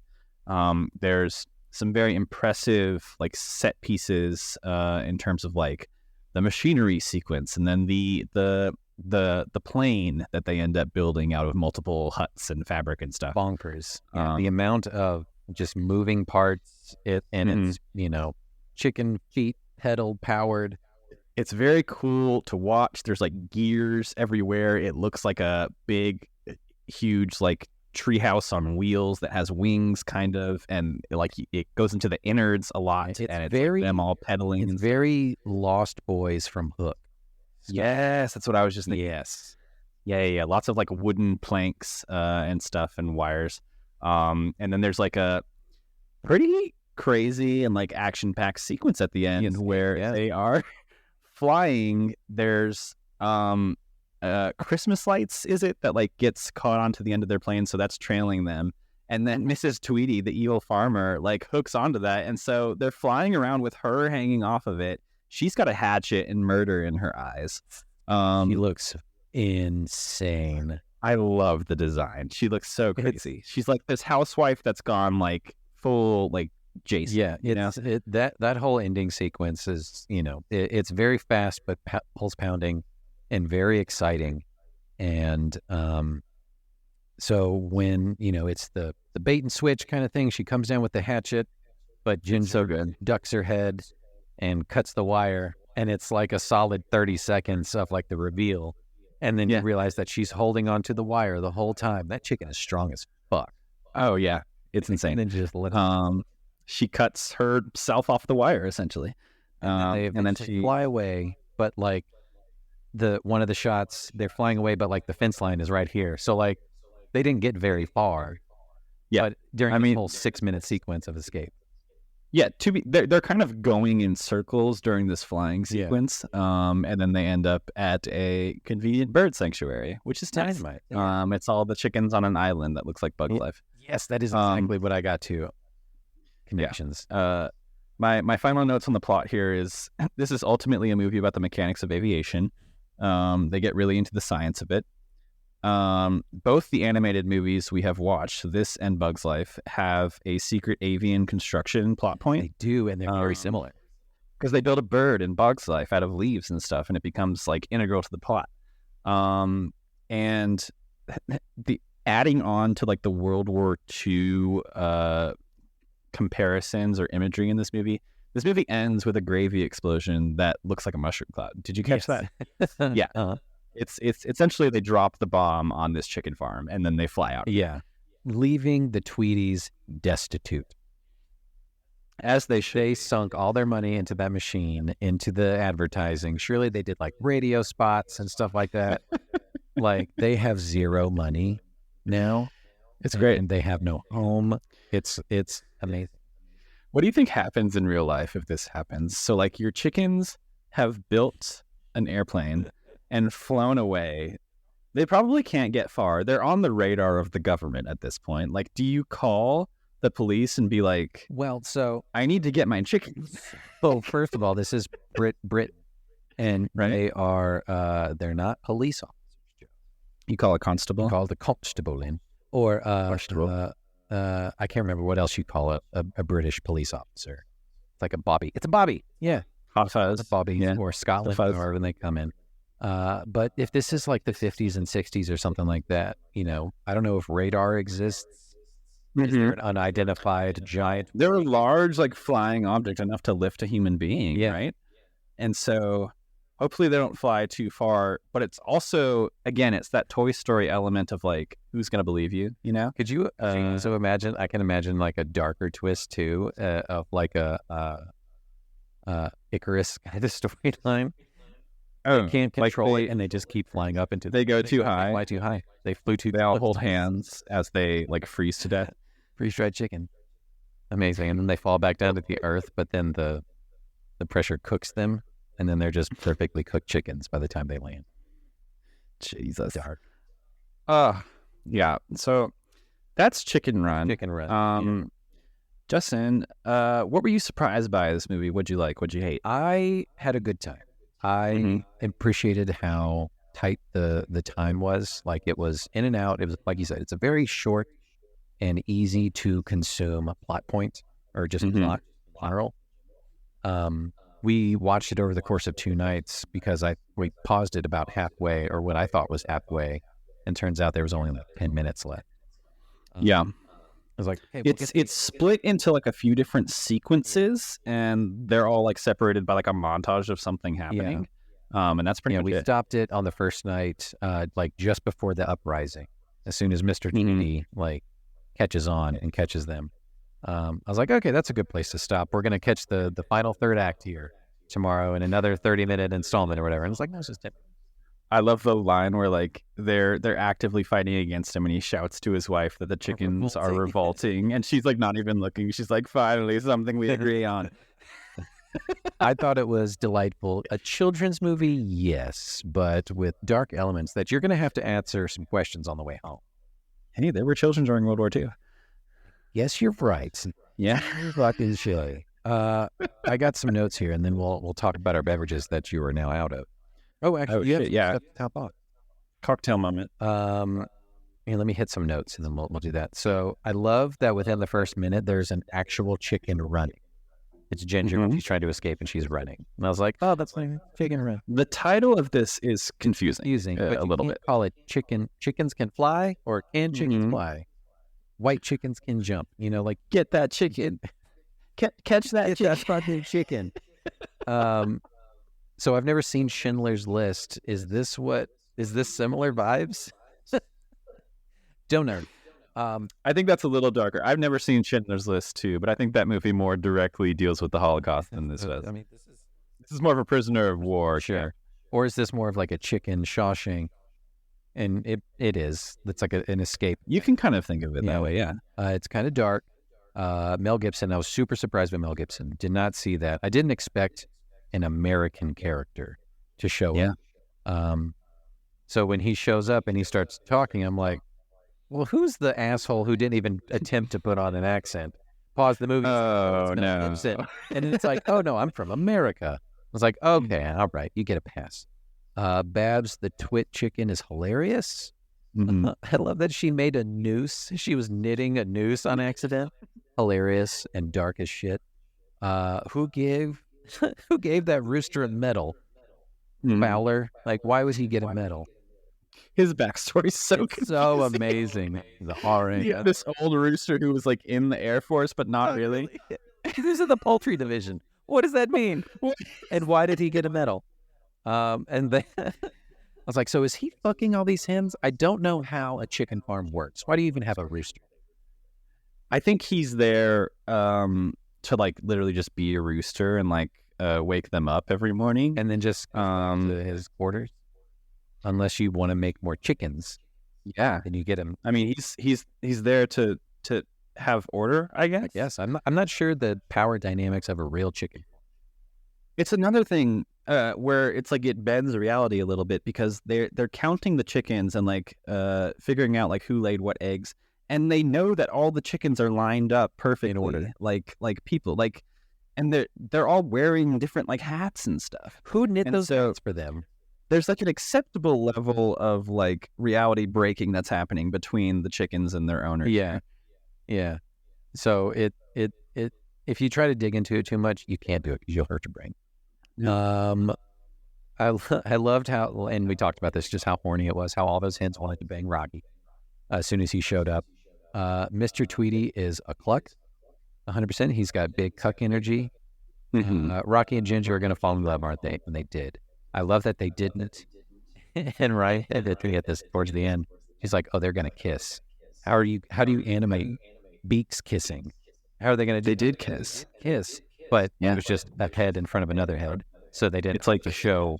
There's some very impressive like set pieces in terms of like the machinery sequence, and then the plane that they end up building out of multiple huts and fabric and stuff. Bonkers. The amount of just moving parts, it's chicken feet pedal powered. It's very cool to watch. There's like gears everywhere. It looks like a big, huge like treehouse on wheels that has wings, kind of, and like it goes into the innards a lot. It's and it's very them all pedaling. It's very Lost Boys from Hook. Yes, that's what I was just thinking. Yes, yeah. Lots of like wooden planks and stuff and wires. And then there's like a pretty crazy and like action-packed sequence at the end where they are flying. There's Christmas lights, is it, that like gets caught onto the end of their plane, so that's trailing them. And then Mrs. Tweedy, the evil farmer, like hooks onto that, and so they're flying around with her hanging off of it. She's got a hatchet and murder in her eyes. She looks insane. I love the design. She looks so crazy. She's like this housewife that's gone like full like Jason. Yeah, that whole ending sequence is it's very fast but pulse pounding and very exciting. And so when it's the bait and switch kind of thing, she comes down with the hatchet, but Ginger ducks her head and cuts the wire, and it's like a solid 30 seconds of like the reveal, and then you realize that she's holding onto the wire the whole time. That chicken is strong as fuck. Oh yeah, it's insane. And then just she cuts herself off the wire essentially, and then she fly away. But like one of the shots, they're flying away, but like the fence line is right here, so like they didn't get very far. Yeah, but during the whole 6-minute sequence of escape. Yeah, they're kind of going in circles during this flying sequence, and then they end up at a convenient bird sanctuary, which is nice. It's all the chickens on an island that looks like Bug's Life. Yes, that is exactly what I got to. Connections. Yeah. My final notes on the plot here is this is ultimately a movie about the mechanics of aviation. They get really into the science of it. Both the animated movies we have watched, this and Bug's Life, have a secret avian construction plot point. They do, and they're very similar. Because they build a bird in Bug's Life out of leaves and stuff, and it becomes like integral to the plot. And the adding on to like the World War II comparisons or imagery in this movie. This movie ends with a gravy explosion that looks like a mushroom cloud. Did you catch that? Yeah. Uh-huh. It's essentially they drop the bomb on this chicken farm and then they fly out. Yeah. Leaving the Tweedies destitute. As they sunk all their money into that machine, into the advertising. Surely they did like radio spots and stuff like that. Like they have zero money now. It's great. And they have no home. It's amazing. What do you think happens in real life if this happens? So like your chickens have built an airplane and flown away. They probably can't get far. They're on the radar of the government at this point. Like, do you call the police and be like, well, so I need to get my chickens? Well, first of all, this is Britain, and right? They are, they're not police officers. You call a constable? You call the constable in. Or, I can't remember what else you call a British police officer. It's like a bobby. It's a bobby. Yeah. Hot fuzz. It's a bobby, or Scotland, or when they come in. But if this is like the 50s and 60s or something like that, I don't know if radar exists Is there an unidentified giant? They're a large, like flying object enough to lift a human being, right? And so hopefully they don't fly too far. But it's also, again, it's that Toy Story element of like, who's going to believe you, you know? Could you so imagine? I can imagine like a darker twist too, of like a Icarus kind of storyline. Oh, They can't like control it, and they just keep flying up into. They go too high. They fly too high. They flew too. They all hold hands as they like freeze to death. Freeze-dried chicken. Amazing. And then they fall back down to the earth, but then the pressure cooks them, and then they're just perfectly cooked chickens by the time they land. Jesus. Dark. Yeah. So that's Chicken Run. Chicken Run. Justin, what were you surprised by this movie? What'd you like? What'd you hate? I had a good time. I appreciated how tight the time was. Like, it was in and out. It was, like you said, it's a very short and easy to consume plot point, or just plot plural. We watched it over the course of 2 nights because we paused it about halfway, or what I thought was halfway, and turns out there was only like 10 minutes left. Yeah. I was like, hey, it's split into like a few different sequences, and they're all like separated by like a montage of something happening. And that's pretty much we it. stopped it on the first night, like just before the uprising. As soon as Mr. T like catches on and catches them, I was like, okay, that's a good place to stop. We're gonna catch the final third act here tomorrow in another 30-minute installment or whatever. And it's like, no, it's just 10. I love the line where like they're actively fighting against him, and he shouts to his wife that the chickens are revolting, and she's like not even looking. She's like, finally something we agree on. I thought it was delightful. A children's movie, yes, but with dark elements that you're going to have to answer some questions on the way home. Hey, there were children during World War II. Yes, you're right. Yeah. Fucking silly. I got some notes here, and then we'll talk about our beverages that you are now out of. Oh, actually, you have some stuff to top off. Cocktail moment. Here, let me hit some notes, and then we'll do that. So I love that within the first minute, there's an actual chicken running. It's Ginger when she's trying to escape, and she's running. And I was like, oh, that's like chicken run. The title of this is confusing, but a little bit. Call it chicken. Chickens can fly, or can chickens fly? White chickens can jump. You know, like, get that chicken. Catch that chicken. That fucking chicken. So I've never seen Schindler's List. Is this similar vibes? Don't know. I think that's a little darker. I've never seen Schindler's List too, but I think that movie more directly deals with the Holocaust than this does. I mean, this is more of a prisoner of war. Sure. Or is this more of like a chicken Shawshank? And it is. It's like an escape. You can kind of think of it that way, yeah. It's kind of dark. Mel Gibson, I was super surprised by Mel Gibson. Did not see that. I didn't expect an American character to show up. So when he shows up and he starts talking, I'm like, well, who's the asshole who didn't even attempt to put on an accent? Pause the movie. Oh, no. Gibson. And it's like, oh, no, I'm from America. I was like, okay, all right, you get a pass. Babs, the twit chicken, is hilarious. I love that she made a noose. She was knitting a noose on accident. Hilarious and dark as shit. Who gave that rooster a medal? Fowler. Like, why was he getting a medal? His backstory's so amazing. The RA. Yeah, this old rooster who was like in the Air Force, but not really. This is the poultry division. What does that mean? And why did he get a medal? And then I was like, so is he fucking all these hens? I don't know how a chicken farm works. Why do you even have a rooster? I think he's there to like literally just be a rooster and like wake them up every morning, and then just to his quarters. Unless you want to make more chickens, then you get him. I mean, he's there to have order, I guess. Yes, I'm not sure the power dynamics of a real chicken. It's another thing where it's like it bends reality a little bit, because they're counting the chickens and like figuring out like who laid what eggs, and they know that all the chickens are lined up perfectly in order, like people, like, and they're all wearing different like hats and stuff. Who knit those hats for them? There's like an acceptable level of like reality breaking that's happening between the chickens and their owners. Yeah. So it if you try to dig into it too much, you can't do it because you'll hurt your brain. I loved how, and we talked about this, just how horny it was, how all those hens wanted to bang Rocky as soon as he showed up. Mr. Tweety is a cluck, 100%. He's got big cuck energy. Rocky and Ginger are going to fall in love, aren't they? And they did. I love that they didn't. And right at this towards the end, he's like, "Oh, they're going to kiss. How do you animate beaks kissing? How are they going to? They did kiss, but Yeah. it was just a head in front of another head, so they didn't. It's like to show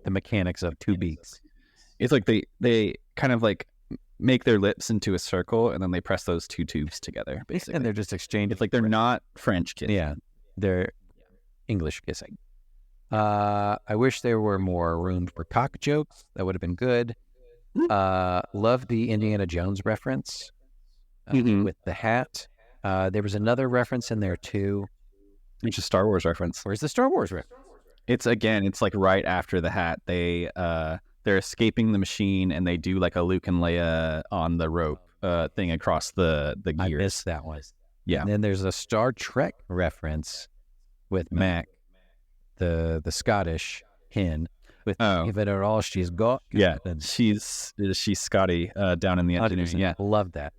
the mechanics of two beaks. It's like they kind of like make their lips into a circle and then they press those two tubes together, basically. And they're just exchanging. It's like they're not French kissing. Yeah, they're English kissing. I wish there were more room for cock jokes. That would have been good. Love the Indiana Jones reference with the hat. There was another reference in there too. It's a Star Wars reference. Where's the Star Wars reference? It's like right after the hat. They're escaping the machine and they do like a Luke and Leia on the rope thing across the gears. I missed that one. Yeah. And then there's a Star Trek reference with Mac, the Scottish hen, with "Give it her all she's got." Yeah, she's Scotty down in the engineering. Yeah, love that.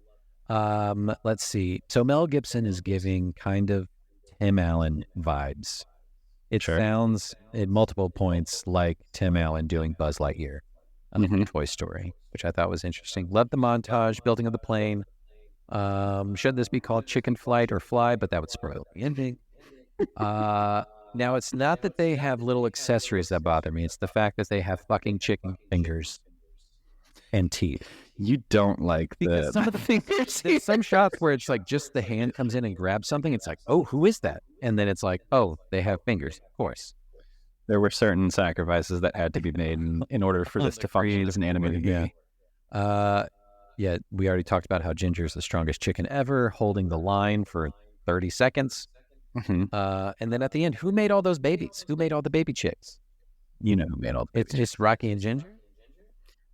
Let's see. So Mel Gibson is giving kind of Tim Allen vibes. It sounds at multiple points like Tim Allen doing Buzz Lightyear on Toy Story, which I thought was interesting. Love the montage, building of the plane. Should this be called Chicken Flight or Fly? But that would spoil the ending. Now, it's not that they have little accessories that bother me. It's the fact that they have fucking chicken fingers and teeth. You don't like some of the fingers. There's some shots where it's like just the hand comes in and grabs something. It's like, oh, who is that? And then it's like, oh, they have fingers. Of course. There were certain sacrifices that had to be made in order for this to function as an animated movie. Yeah, we already talked about how Ginger is the strongest chicken ever, holding the line for 30 seconds. And then at the end, who made all those babies? Who made all the baby chicks? You know who made all the babies. It's just Rocky and Ginger?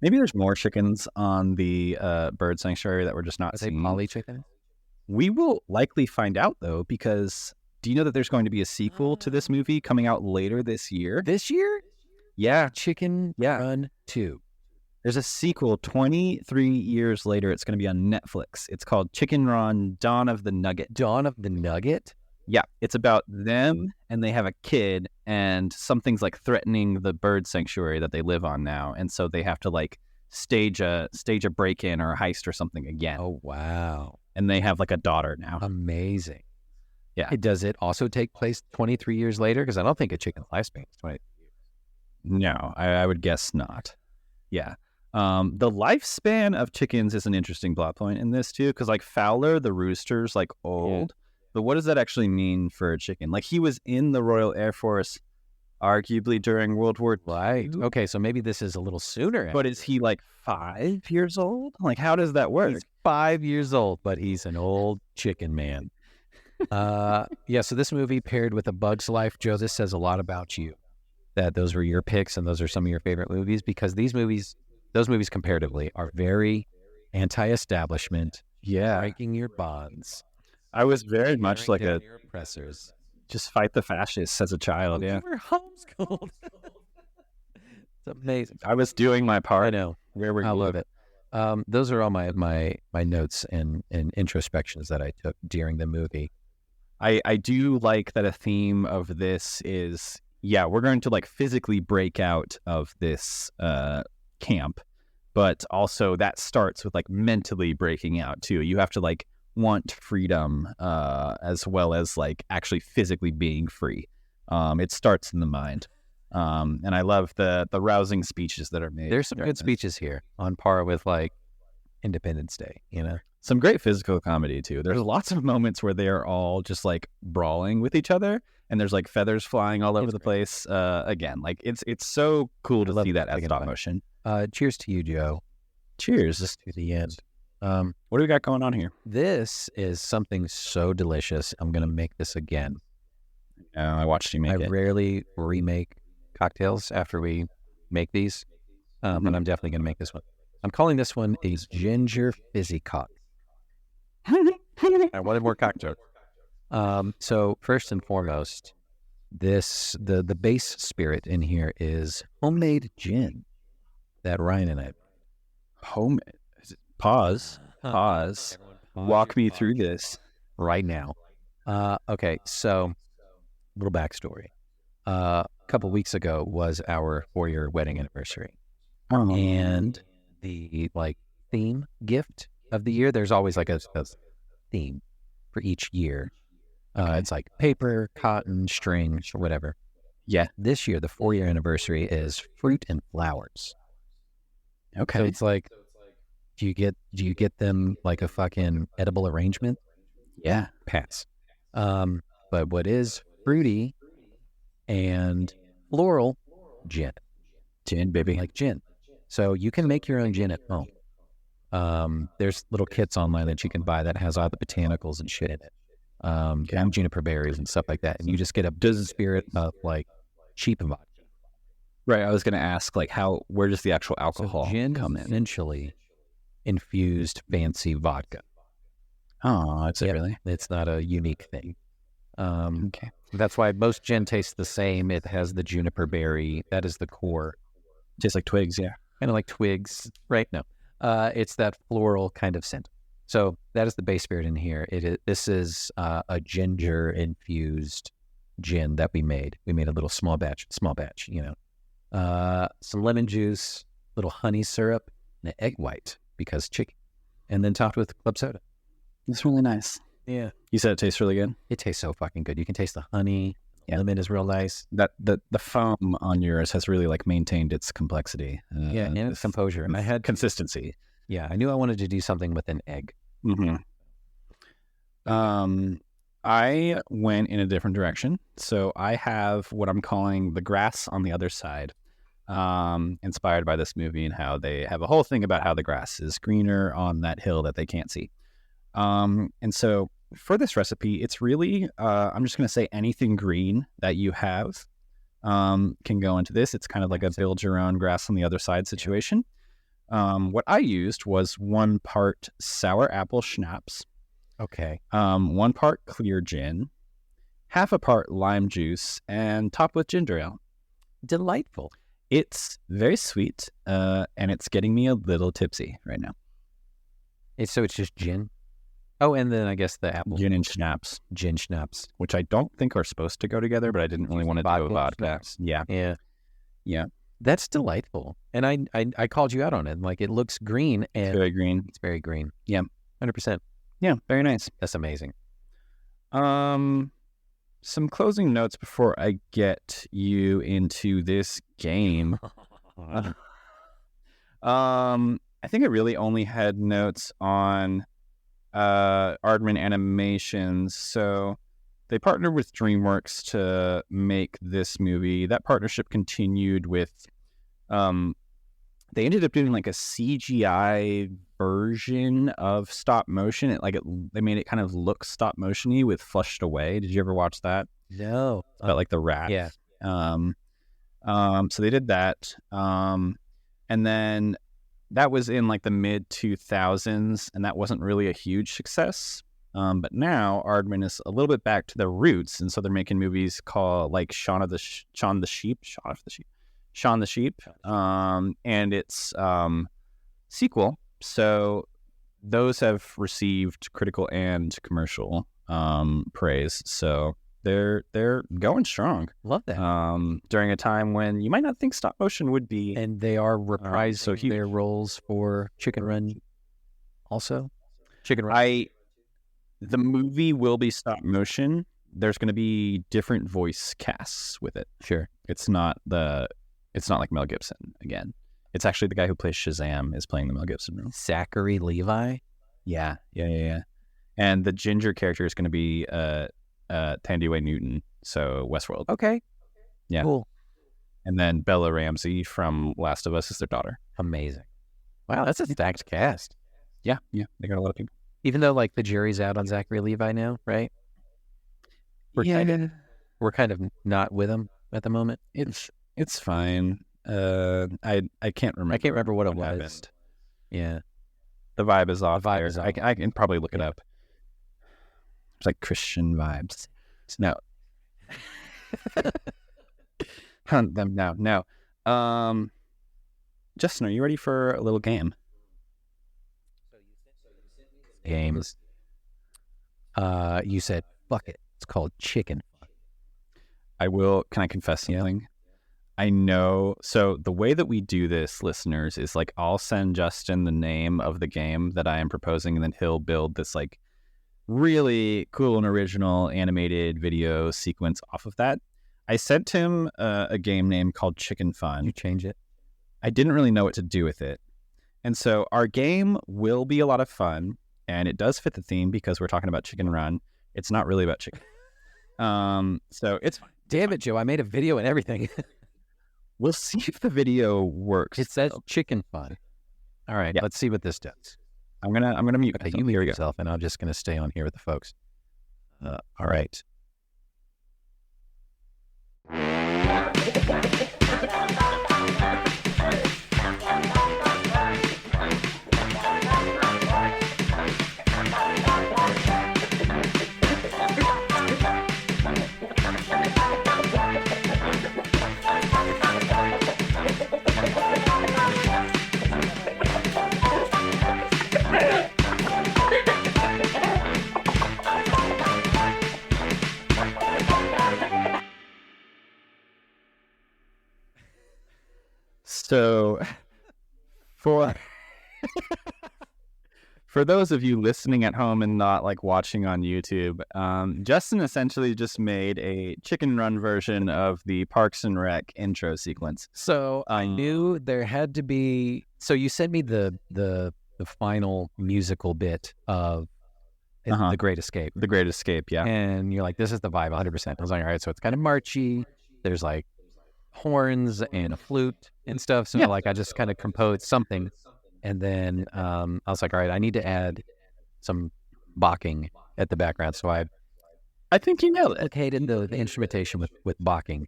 Maybe there's more chickens on the bird sanctuary that we're just not seeing. Are they Molly chickens? We will likely find out, though, because do you know that there's going to be a sequel to this movie coming out later this year? This year? Yeah. Chicken Run 2. There's a sequel 23 years later. It's going to be on Netflix. It's called Chicken Run Dawn of the Nugget. Dawn of the Nugget? Yeah. It's about them, and they have a kid, and something's like threatening the bird sanctuary that they live on now. And so they have to like stage a break-in or a heist or something again. Oh, wow. And they have like a daughter now. Amazing. Yeah. Does it also take place 23 years later? Because I don't think a chicken's lifespan is 20 years. No, I would guess not. Yeah. The lifespan of chickens is an interesting plot point in this too, because like Fowler, the rooster's like old, but what does that actually mean for a chicken? Like he was in the Royal Air Force, arguably during World War II. Right. Okay, so maybe this is a little sooner. But is he like 5 years old? Like how does that work? He's 5 years old, but he's an old chicken man. So this movie paired with A Bug's Life, Joe, this says a lot about you. That those were your picks and those are some of your favorite movies, because those movies comparatively are very anti-establishment, breaking your bonds. I was very much like your oppressors. Just fight the fascists as a child. You were homeschooled. It's amazing. I was doing my part. I know. Where were you? I love it. Those are all my notes and introspections that I took during the movie. I do like that a theme of this is, we're going to like physically break out of this camp, but also that starts with like mentally breaking out too. You have to like want freedom as well as like actually physically being free. It starts in the mind. And I love the rousing speeches that are made. There's some good speeches here on par with like Independence Day, you know? Some great physical comedy too. There's lots of moments where they're all just like brawling with each other, and there's like feathers flying all over the place. Again, like it's so cool to see that as stop motion. Cheers to you, Joe. Cheers to the end. What do we got going on here? This is something so delicious. I'm gonna make this again. I watched you make it. I rarely remake cocktails after we make these, but I'm definitely gonna make this one. I'm calling this one a ginger fizzy cock. I wanted more cocktail. So first and foremost, the base spirit in here is homemade gin that Ryan and I homemade. Pause. Walk me through this. right now. Okay, so little backstory. A couple weeks ago was our 4-year wedding anniversary, and the theme gift of the year. There's always like a theme for each year. It's like paper, cotton, string, or whatever. Yeah. This year, the 4-year anniversary is fruit and flowers. Okay. So it's like, do you get them like a fucking edible arrangement? Yeah. Pass. But what is fruity and floral? Gin. Gin, baby. Like gin. So you can make your own gin at home. There's little kits online that you can buy that has all the botanicals and shit in it. Juniper berries and stuff like that. And you just get a dozen spirit of like cheap vodka. Right. I was going to ask, like, where does the actual alcohol gin come is in? essentially infused fancy vodka. Oh, it's Yep. really? It's not a unique thing. Okay. That's why most gin tastes the same. It has the juniper berry. That is the core. Tastes like twigs, yeah. Kind of like twigs, right? No. It's that floral kind of scent. So that is the base spirit in here. This is a ginger infused gin that we made. We made a little small batch, some lemon juice, little honey syrup, and an egg white because chicken, and then topped with club soda. It's really nice. Yeah. You said it tastes really good? It tastes so fucking good. You can taste the honey. Yeah. Lemon is real nice. That the foam on yours has really like maintained its complexity. And its composure. And I had consistency. Yeah, I knew I wanted to do something with an egg. Mm-hmm. I went in a different direction. So I have what I'm calling the grass on the other side, inspired by this movie and how they have a whole thing about how the grass is greener on that hill that they can't see. And so for this recipe, it's really, I'm just going to say anything green that you have can go into this. It's kind of like a build your own grass on the other side situation. What I used was 1 part sour apple schnapps. Okay. 1 part clear gin, half a part lime juice, and topped with ginger ale. Delightful. It's very sweet, and it's getting me a little tipsy right now. So it's just gin? Oh, and then I guess the apple. Gin and schnapps. Gin schnapps. Which I don't think are supposed to go together, but I didn't really want to do a vodka. Schnapps. Yeah. Yeah. Yeah. That's delightful. And I called you out on it. Like, it looks green. And It's very green. It's very green. Yeah. 100%. Yeah, very nice. That's amazing. Some closing notes before I get you into this game. I think I really only had notes on Aardman Animations. So they partnered with DreamWorks to make this movie. That partnership continued with they ended up doing like a CGI version of stop motion. They made it kind of look stop motion-y with Flushed Away. Did you ever watch that? No. About like the rat. Yeah. So they did that. And then that was in like the mid 2000s, and that wasn't really a huge success. But now Aardman is a little bit back to their roots, and so they're making movies called like Shaun the Sheep, and its sequel. So those have received critical and commercial praise. So they're going strong. Love that. During a time when you might not think stop motion would be. And they are reprising so huge. their roles for Chicken Run also? Chicken Run? The movie will be stop motion. There's going to be different voice casts with it. Sure. It's not like Mel Gibson again. It's actually the guy who plays Shazam is playing the Mel Gibson role. Zachary Levi? Yeah. And the ginger character is going to be Thandie Newton, so Westworld. Okay. Yeah. Cool. And then Bella Ramsey from Last of Us is their daughter. Amazing. Wow, that's a stacked cast. Yeah. They got a lot of people. Even though like the jury's out on Zachary Levi now, right? We're kind of not with him at the moment. It's fine. I can't remember. I can't remember what it was. Happened. Yeah. The vibe is off. The vibe is off. I can probably look it up. It's like Christian vibes. No. Hunt them now. No. Justin, are you ready for a little game? Games. You said, fuck it. It's called Chicken. I will. Can I confess Yeah. something? I know. So the way that we do this, listeners, is like I'll send Justin the name of the game that I am proposing, and then he'll build this like really cool and original animated video sequence off of that. I sent him a game name called Chicken Fun. You change it. I didn't really know what to do with it. And so our game will be a lot of fun, and it does fit the theme because we're talking about Chicken Run. It's not really about chicken. So it's fine. Damn it, Joe. I made a video and everything. We'll see if the video works. It says Chicken Fun. All right, Yeah. let's see what this does. I'm gonna mute Okay, myself. you mute Here we go. yourself, and I'm just going to stay on here with the folks. All right. So for for those of you listening at home and not like watching on YouTube, Justin essentially just made a Chicken Run version of the Parks and Rec intro sequence. So I knew there had to be. So you sent me the final musical bit of The Great Escape. The Great Escape, yeah. And you're like, this is the vibe 100%. I was like, all right, so it's kind of marchy. There's like horns and a flute and stuff. So Yeah. like I just kind of composed something. And then I was like, all right, I need to add some bocking at the background. So I think you nailed it. located the instrumentation with bocking.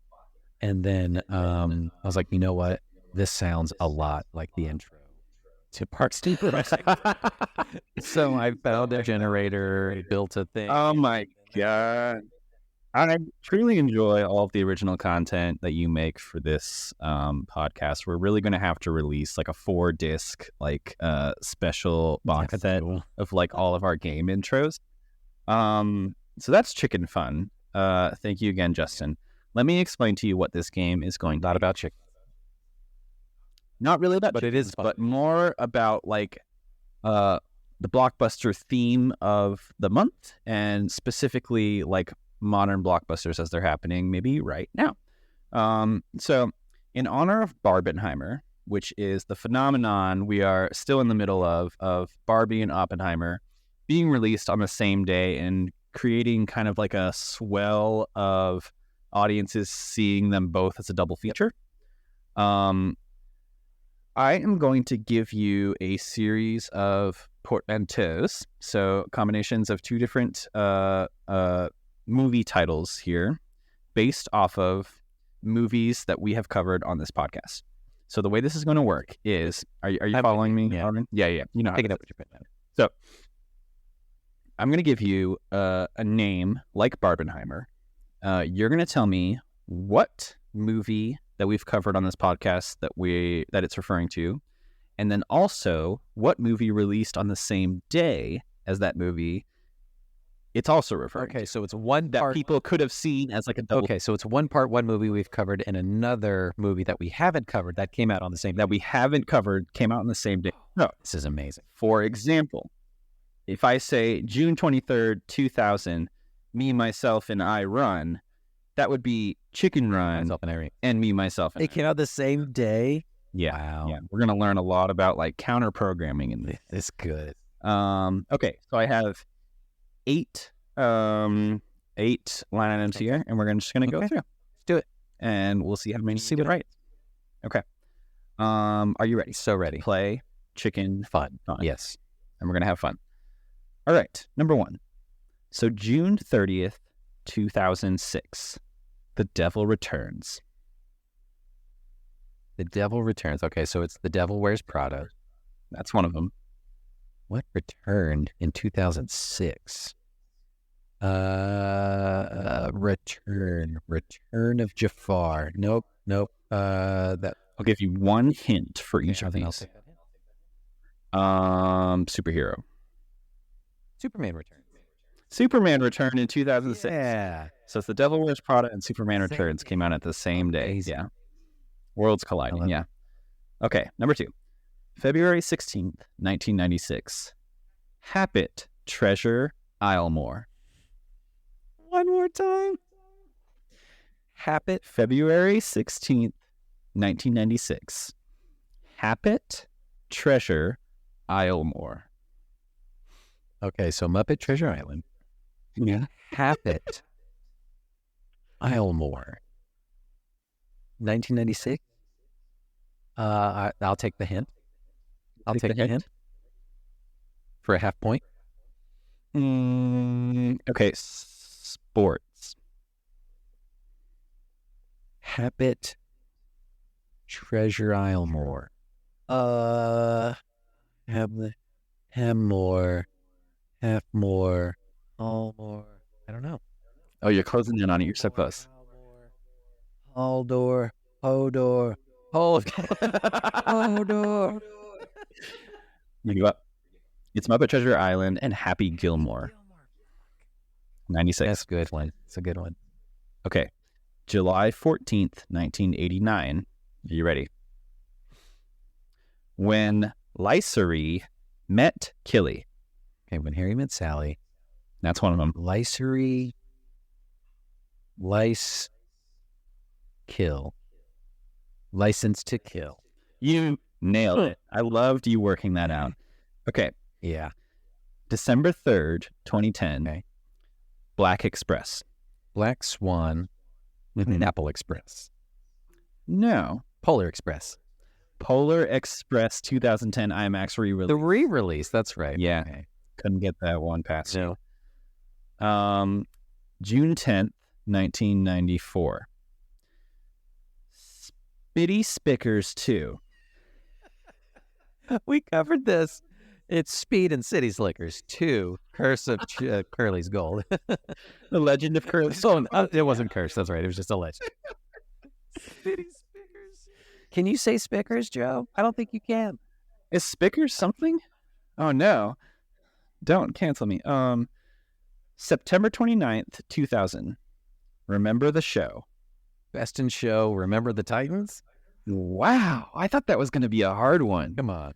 And then I was like, you know what? This sounds a lot like the intro to Parks and Rec. So I found a generator, built a thing. Oh my god. I truly enjoy all of the original content that you make for this podcast. We're really going to have to release like a 4-disc like special box That's set cool. of like all of our game intros. So that's Chicken Fun. Thank you again, Justin. Let me explain to you what this game is going to Not be. about chicken. Not really about But it is fun. but more about like the Blockbuster theme of the month, and specifically like modern blockbusters as they're happening maybe right now. So in honor of Barbenheimer, which is the phenomenon we are still in the middle of Barbie and Oppenheimer being released on the same day and creating kind of like a swell of audiences seeing them both as a double feature. I am going to give you a series of portmanteaus, so combinations of two different movie titles here based off of movies that we have covered on this podcast. So the way this is going to work is, are you I'm following me? yeah. Armin? Yeah. You know how Pick it this up with your pen. So I'm going to give you a name like Barbenheimer. You're going to tell me what movie that we've covered on this podcast that it's referring to, and then also what movie released on the same day as that movie it's also referring Okay, to. so it's one That part. people could have seen as like a double Okay, so it's one part, one movie we've covered, and another movie that we haven't covered that came out on the same. that we haven't covered came out on the same day. No. This is amazing. For example, if I say June 23rd, 2000, Me, Myself, and I Run, that would be Chicken Run Myself and Irene. and Me, Myself, and It came out the same day. Yeah. Wow. Yeah. We're going to learn a lot about like counter programming in this. It's good. Okay. So I have eight line items here, and we're just going to go Okay. through. Let's do it. And we'll see how many See you get what I- right. Okay. Are you ready? So ready. Play Chicken Fun. Fun. Yes. And we're going to have fun. All right. Number one. So June 30th, 2006, The Devil Returns. The Devil Returns. Okay, so it's The Devil Wears Prada. That's one of them. What returned in 2006? Return of Jafar. Nope. That I'll give you one hint for each of I'll these. take that hint. Superhero. Superman returns. Superman returned in 2006. Yeah. So it's The Devil Wears Prada and Superman Returns came out at the same day. Amazing. Yeah. Worlds colliding. Yeah. Okay. Number 2. February 16th, 1996. Habit, Treasure, Islemore. One more time. Habit, February 16th, 1996. Habit, Treasure, Islemore. Okay, so Muppet Treasure Island. Yeah. Habit. Islemore. 1996. I'll take the hint. I'll take the hint for a half point. Okay, sports. Habit. Treasure Islemore. Hammore. Halfmore. Allmore. I don't know. Oh, you're closing in on it. You're so close. Haldor. Hodor. Hodor. You give up. It's Muppet Treasure Island and Happy Gilmore. 96. That's a good one. It's a good one. Okay. July 14th, 1989. Are you ready? When Lycery met Killy. Okay, when Harry met Sally. That's one of them. Lycery. Lice. Kill. License to kill. You nailed it. I loved you working that out. Okay. Yeah. December 3rd, 2010. Okay. Black Express. Black Swan. Apple Express. No. Polar Express. Polar Express 2010 IMAX re-release. The re-release. That's right. Yeah. Okay. Couldn't get that one past No. you. June 10th, 1994. Spitty Spickers 2. We covered this. It's Speed and City Slickers 2. Curse of Curly's Gold. The Legend of Curly. It wasn't Curse. That's right. It was just a legend. Spitty Spickers. Can you say Spickers, Joe? I don't think you can. Is Spickers something? Oh, no. Don't cancel me. September 29th, 2000. Remember the Show. Best in Show. Remember the Titans? Wow. I thought that was going to be a hard one. Come on.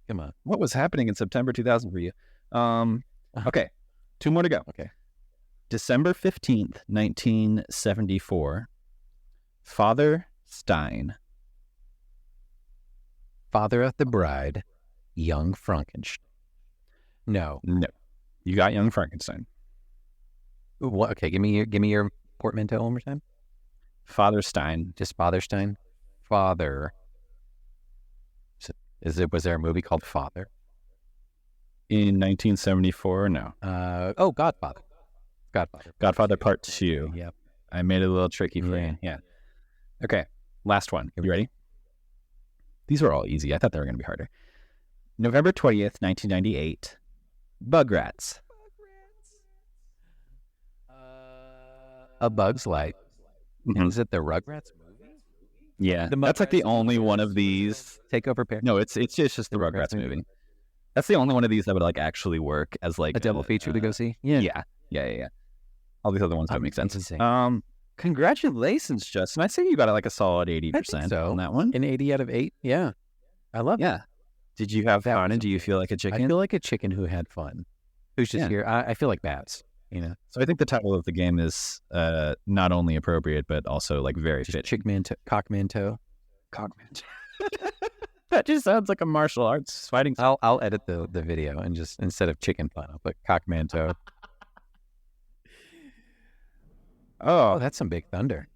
Come on. What was happening in September 2000 for you? Okay. 2 more to go. Okay. December 15th, 1974. Father Stein. Father of the Bride. Young Frankenstein. No. No. You got Young Frankenstein. What? Okay, give me your portmanteau one more time. Father Stein. Just Father Stein. Father. Was there a movie called Father? In 1974? No. Godfather. Godfather Part 2. Yep. I made it a little tricky for you. Yeah. Okay. Last one. You ready? These were all easy. I thought they were going to be harder. November 20th, 1998. Bugrats. A Bug's Life. Mhm. Is it the Rugrats movie? Yeah. The That's like the only one of these. Takeover Pair. No, it's just the Rugrats movie. That's the only one of these that would like actually work as like A double feature to go see? Yeah. All these other ones don't make sense. Insane. Congratulations, Justin. I'd say you got like a solid 80% so. on that one. An 80 out of 8? Yeah. I love it. Yeah. Did you have fun? And do you feel like a chicken? I feel like a chicken who had fun. Who's just here. I feel like Babs, you know. So I think the title of the game is not only appropriate, but also like very fit. Cockmanto. Cockmanto. That just sounds like a martial arts fighting. I'll edit the video and just instead of chicken fun, I'll put Cockmanto. Oh, that's some big thunder.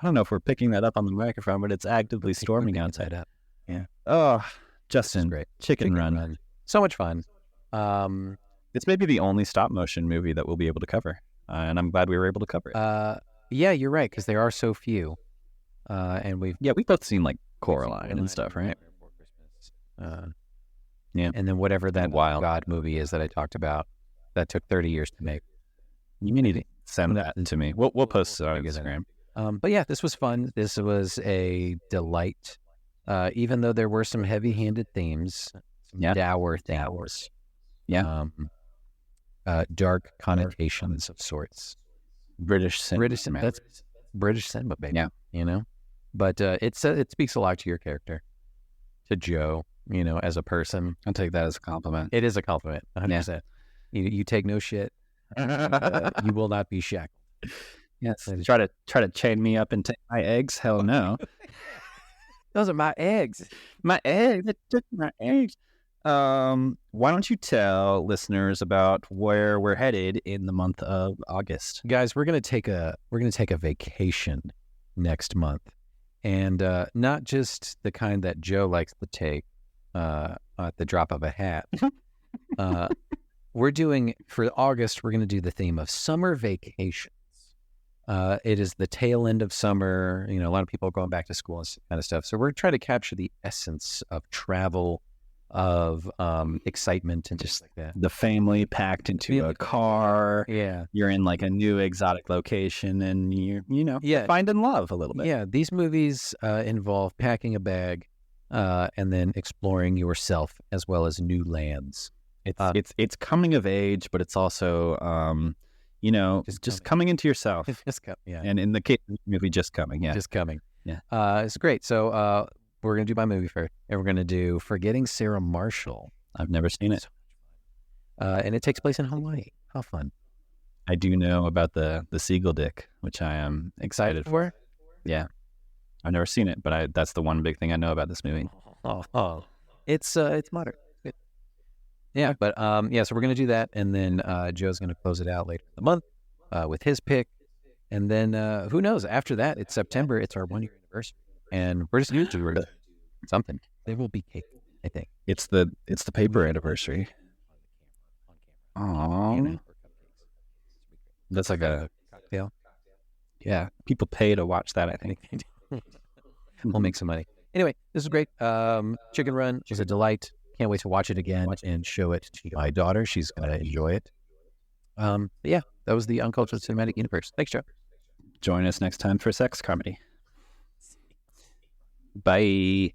I don't know if we're picking that up on the microphone, but it's actively storming outside. Up. Yeah. Oh, Justin, great. Chicken Run. So much fun. It's maybe the only stop motion movie that we'll be able to cover, and I'm glad we were able to cover it. Yeah, you're right because there are so few, and we've both seen like Coraline and stuff, right? Yeah, and then whatever that Wild God movie is that I talked about that took 30 years to make. You may need to send that to me. We'll post it on Instagram. But yeah, this was fun. This was a delight. Even though there were some heavy-handed themes, some dour themes. Yeah. dark connotations of sorts. British cinema. That's British cinema, baby. Yeah. You know, but it speaks a lot to your character, to Joe. You know, as a person, I'll take that as a compliment. it is a compliment. 100%. You take no shit. You will not be shackled. Yes. Try to chain me up and take my eggs? Hell no. Those are my eggs. My eggs. They took my eggs. Why don't you tell listeners about where we're headed in the month of August? Guys, we're gonna take a vacation next month, and not just the kind that Joe likes to take at the drop of a hat. We're doing, for August, we're going to do the theme of summer vacations. It is the tail end of summer. You know, a lot of people are going back to school and kind of stuff. So we're trying to capture the essence of travel, of excitement, and just like that. The family packed into a car. Yeah. You're in like a new exotic location and you're Yeah. finding love a little bit. Yeah. These movies involve packing a bag and then exploring yourself as well as new lands. It's coming of age, but it's also just coming into yourself. Yeah. And in the case of the movie, just coming. Yeah. Just coming. Yeah. It's great. So we're going to do my movie first, and we're going to do Forgetting Sarah Marshall. I've never seen it. And it takes place in Hawaii. How fun. I do know about the seagull dick, which I am excited for. Yeah. I've never seen it, but that's the one big thing I know about this movie. Oh. It's modern. Good. Yeah, but so we're going to do that, and then Joe's going to close it out later in the month with his pick. And then who knows? After that, it's September. It's our 1-year anniversary. And we're just going to do something. There will be cake, I think. It's the paper anniversary. Oh, that's like a cocktail. Yeah, people pay to watch that, I think. We'll make some money. Anyway, this is great. Chicken Run was a delight. Can't wait to watch it again and show it to my daughter. She's going to enjoy it. But yeah, that was the Uncultured Cinematic Universe. Thanks, Joe. Join us next time for sex comedy. Bye.